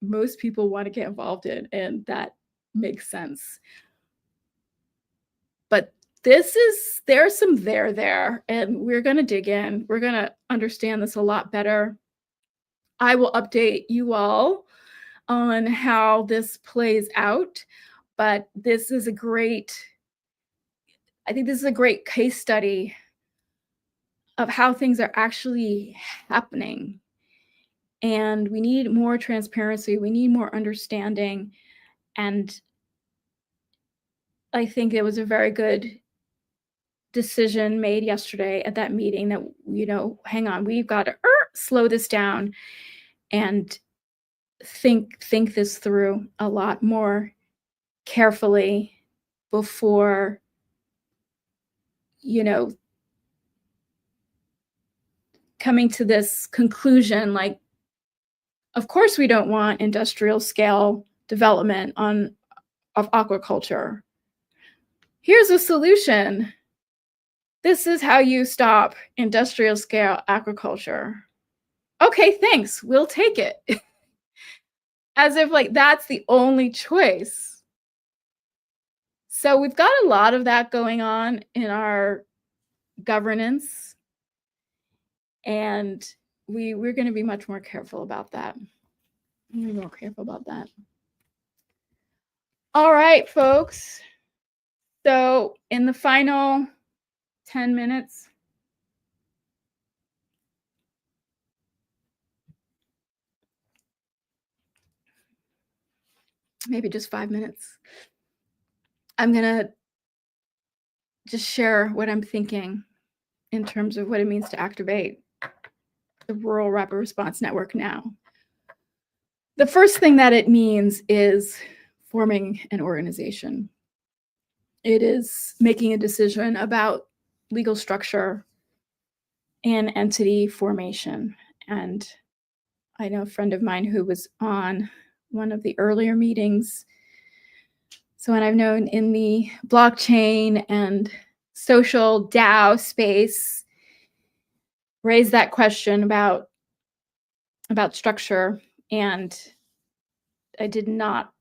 most people want to get involved in, and that makes sense. But there's some there, and we're going to dig in. We're going to understand this a lot better. I will update you all on how this plays out, but I think this is a great case study of how things are actually happening. And we need more transparency. We need more understanding. And I think it was a very good decision made yesterday at that meeting that, hang on, we've got to slow this down and think this through a lot more carefully before, coming to this conclusion, like, of course we don't want industrial scale development of aquaculture. Here's a solution. This is how you stop industrial scale aquaculture. Okay, thanks. We'll take it. As if that's the only choice. So we've got a lot of that going on in our governance, and we're going to be much more careful about that. All right, folks. So in the final 10 minutes, maybe just 5 minutes, I'm going to just share what I'm thinking in terms of what it means to activate the Rural Rapid Response Network now. The first thing that it means is forming an organization. It is making a decision about legal structure and entity formation. And I know a friend of mine who was on one of the earlier meetings. So, and I've known in the blockchain and social DAO space raised that question about structure, and I did not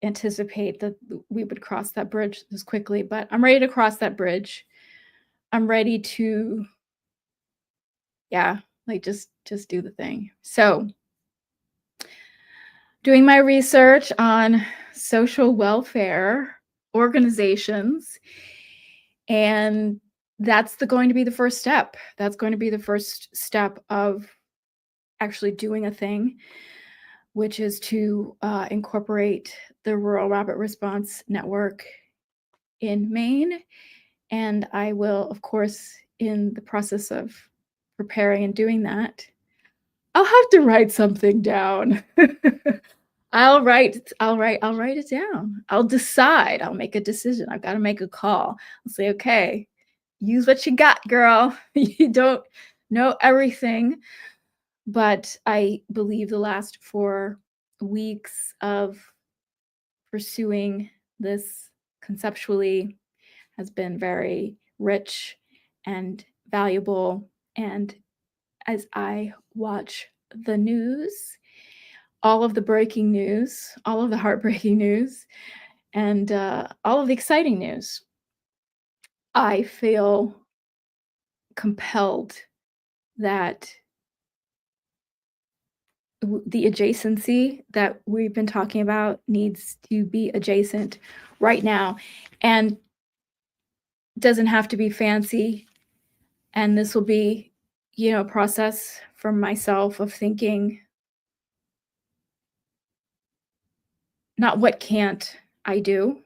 anticipate that we would cross that bridge this quickly, but I'm ready to cross that bridge. I'm ready to, yeah, like just do the thing. So, doing my research on social welfare organizations, and that's going to be the first step. That's going to be the first step of actually doing a thing, which is to incorporate the Rural Rapid Response Network in Maine. And I will, of course, in the process of preparing and doing that, I'll have to write something down. I'll write it down. I'll decide. I'll make a decision. I've got to make a call. I'll say, okay, use what you got, girl. You don't know everything. But I believe the last 4 weeks of pursuing this conceptually has been very rich and valuable. And as I watch the news, all of the breaking news, all of the heartbreaking news, and all of the exciting news, I feel compelled that the adjacency that we've been talking about needs to be adjacent right now, and doesn't have to be fancy. And this will be, a process for myself of thinking, not what can't I do,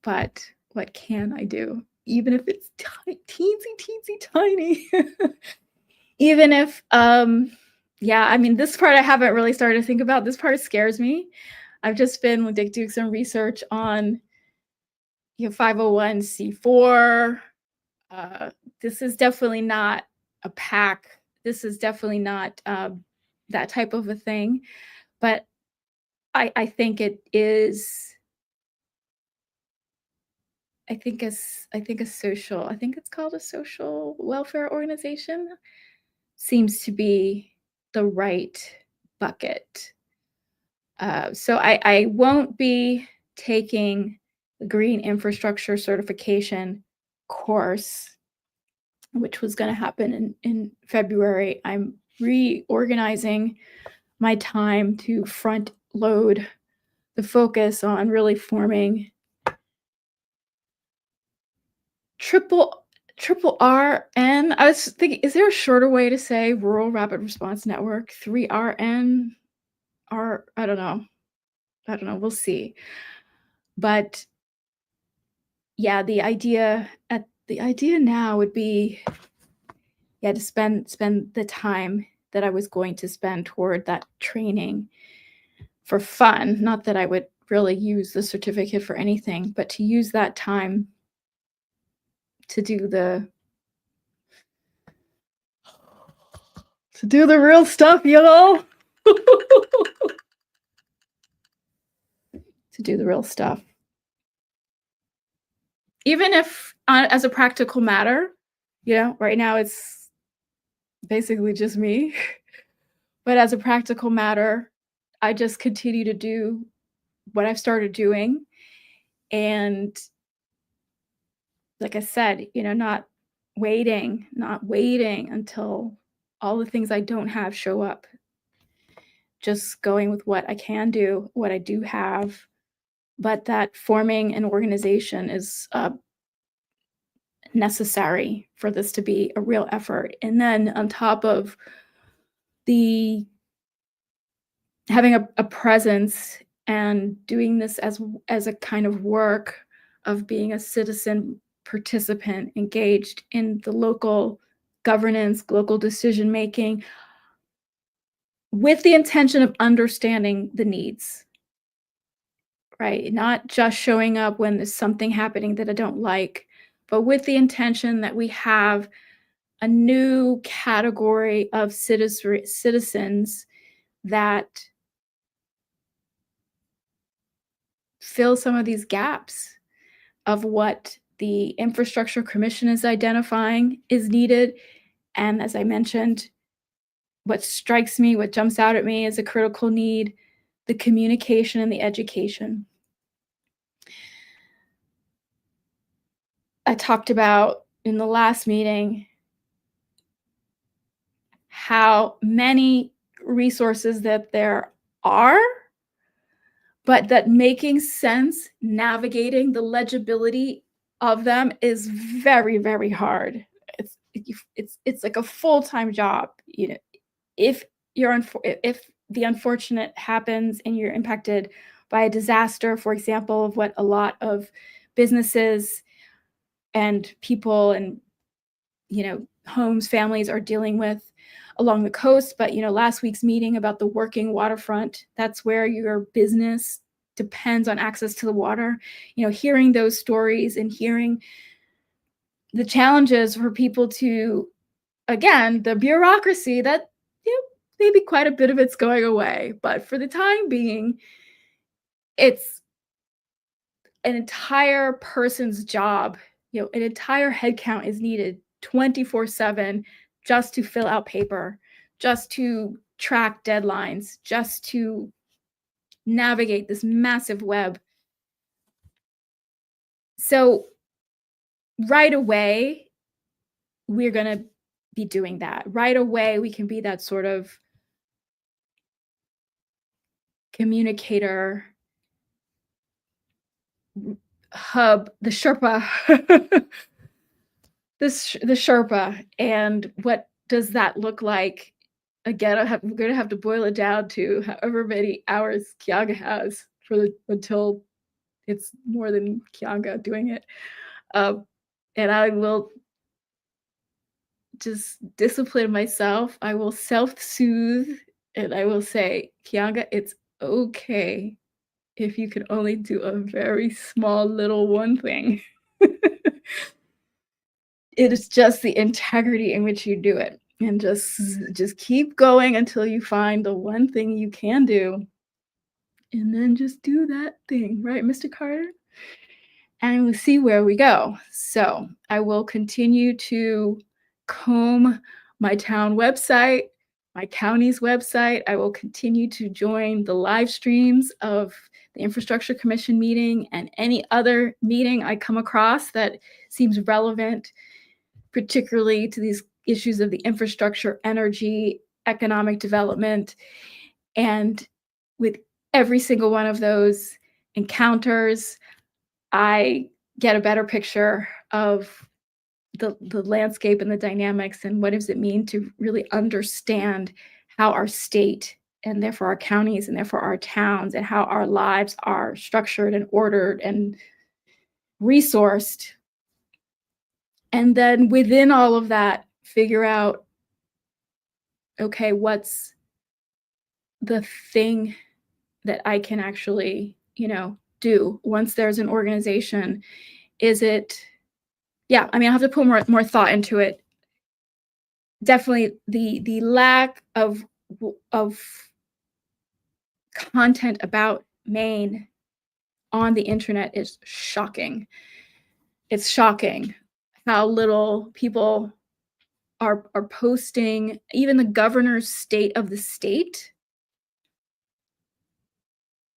but what can I do, even if it's teensy tiny. Even if, yeah, I mean, this part I haven't really started to think about. This part scares me. I've just been like doing some research on 501c4. This is definitely not a pack. This is definitely not that type of a thing. But I think it is. I think it's called a social welfare organization, seems to be the right bucket. So I won't be taking the green infrastructure certification course, which was going to happen in February. I'm reorganizing my time to front load the focus on really forming triple RN. I was thinking, is there a shorter way to say Rural Rapid Response Network? 3RN? I don't know. We'll see. But yeah, the idea now would be, to spend the time that I was going to spend toward that training for fun. Not that I would really use the certificate for anything, but to use that time to do the real stuff, y'all. To do the real stuff. Even if, as a practical matter, right now it's basically just me. But as a practical matter, I just continue to do what I've started doing. And like I said, not waiting until all the things I don't have show up. Just going with what I can do, what I do have. But that forming an organization is necessary for this to be a real effort. And then on top of the having a presence and doing this as a kind of work of being a citizen participant engaged in the local governance, local decision making, with the intention of understanding the needs, right? Not just showing up when there's something happening that I don't like, but with the intention that we have a new category of citizens that fill some of these gaps of what the Infrastructure Commission is identifying is needed. And as I mentioned, what strikes me, what jumps out at me as a critical need, the communication and the education. I talked about in the last meeting how many resources that there are, but that making sense, navigating the legibility of them is very, very hard. It's like a full-time job, you know. If if the unfortunate happens and you're impacted by a disaster, for example, of what a lot of businesses and people and, you know, homes, families are dealing with along the coast. But, you know, last week's meeting about the working waterfront, that's where your business depends on access to the water. You know, hearing those stories and hearing the challenges for people to, again, the bureaucracy that, you know, maybe quite a bit of it's going away. But for the time being, it's an entire person's job. You know, an entire headcount is needed 24/7 just to fill out paper, just to track deadlines, just to navigate this massive web. So right away, we're going to be doing that. Right away, we can be that sort of communicator hub, the Sherpa, the Sherpa, and what does that look like? Again, we're gonna have to boil it down to however many hours Kianga has until it's more than Kianga doing it. And I will just discipline myself. I will self-soothe, and I will say, Kianga, it's okay if you can only do a very small little one thing. It is just the integrity in which you do it, and just keep going until you find the one thing you can do, and then just do that thing, right, Mr. Carter? And we'll see where we go. So, I will continue to comb my town website, my county's website. I will continue to join the live streams of the Infrastructure Commission meeting and any other meeting I come across that seems relevant, particularly to these issues of the infrastructure, energy, economic development. And with every single one of those encounters, I get a better picture of the landscape and the dynamics and what does it mean to really understand how our state and therefore our counties and therefore our towns and how our lives are structured and ordered and resourced. And then within all of that, figure out, okay, what's the thing that I can actually, you know, do once there's an organization? Is it, yeah, I mean, I have to put more thought into it. Definitely the lack of content about Maine on the internet is shocking. It's shocking how little people are posting. Even the governor's state of the state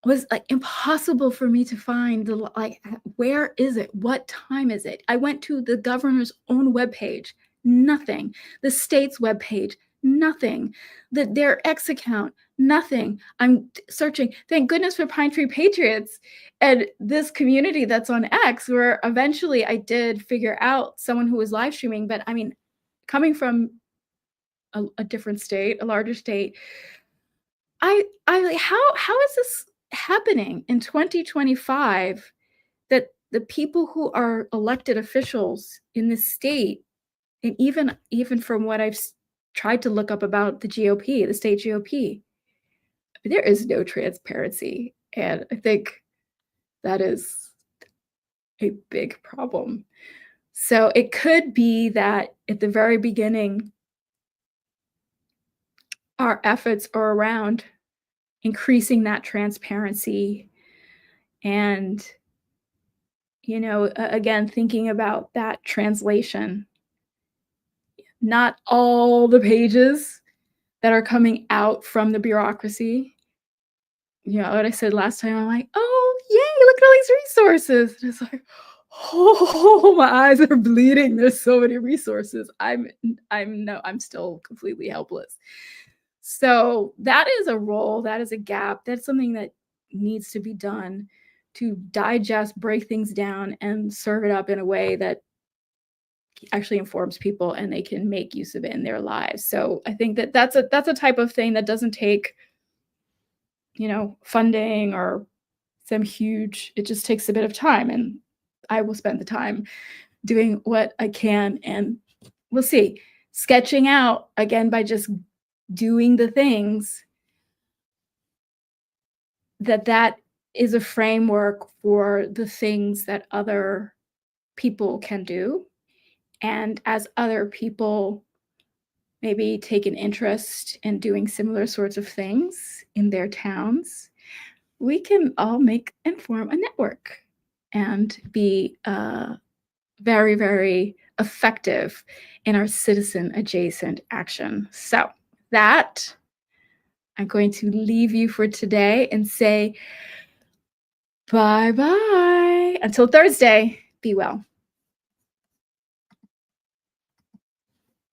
was like impossible for me to find. The like, where is it? What time is it? I went to the governor's own webpage, nothing. The state's webpage, nothing. Their X account, nothing. I'm searching. Thank goodness for Pine Tree Patriots and this community that's on X, where eventually I did figure out someone who was live streaming. But I mean, coming from a different state, a larger state, I like, how is this happening in 2025 that the people who are elected officials in this state, and even from what I've tried to look up about the GOP, the state GOP, there is no transparency, and I think that is a big problem. So it could be that at the very beginning, our efforts are around increasing that transparency and, again, thinking about that translation, not all the pages that are coming out from the bureaucracy. What I said last time, I'm like, "Oh, yay, look at all these resources." And it's like, "Oh, my eyes are bleeding. There's so many resources." I'm still completely helpless. So, that is a role, that is a gap, that's something that needs to be done to digest, break things down, and serve it up in a way that actually informs people and they can make use of it in their lives. So, I think that that's a type of thing that doesn't take, funding or some huge it just takes a bit of time, and I will spend the time doing what I can, and we'll see. Sketching out, again, by just doing the things, that is a framework for the things that other people can do, and as other people maybe take an interest in doing similar sorts of things in their towns, we can all make and form a network and be very, very effective in our citizen adjacent action. So, that I'm going to leave you for today and say bye bye. Until Thursday, be well.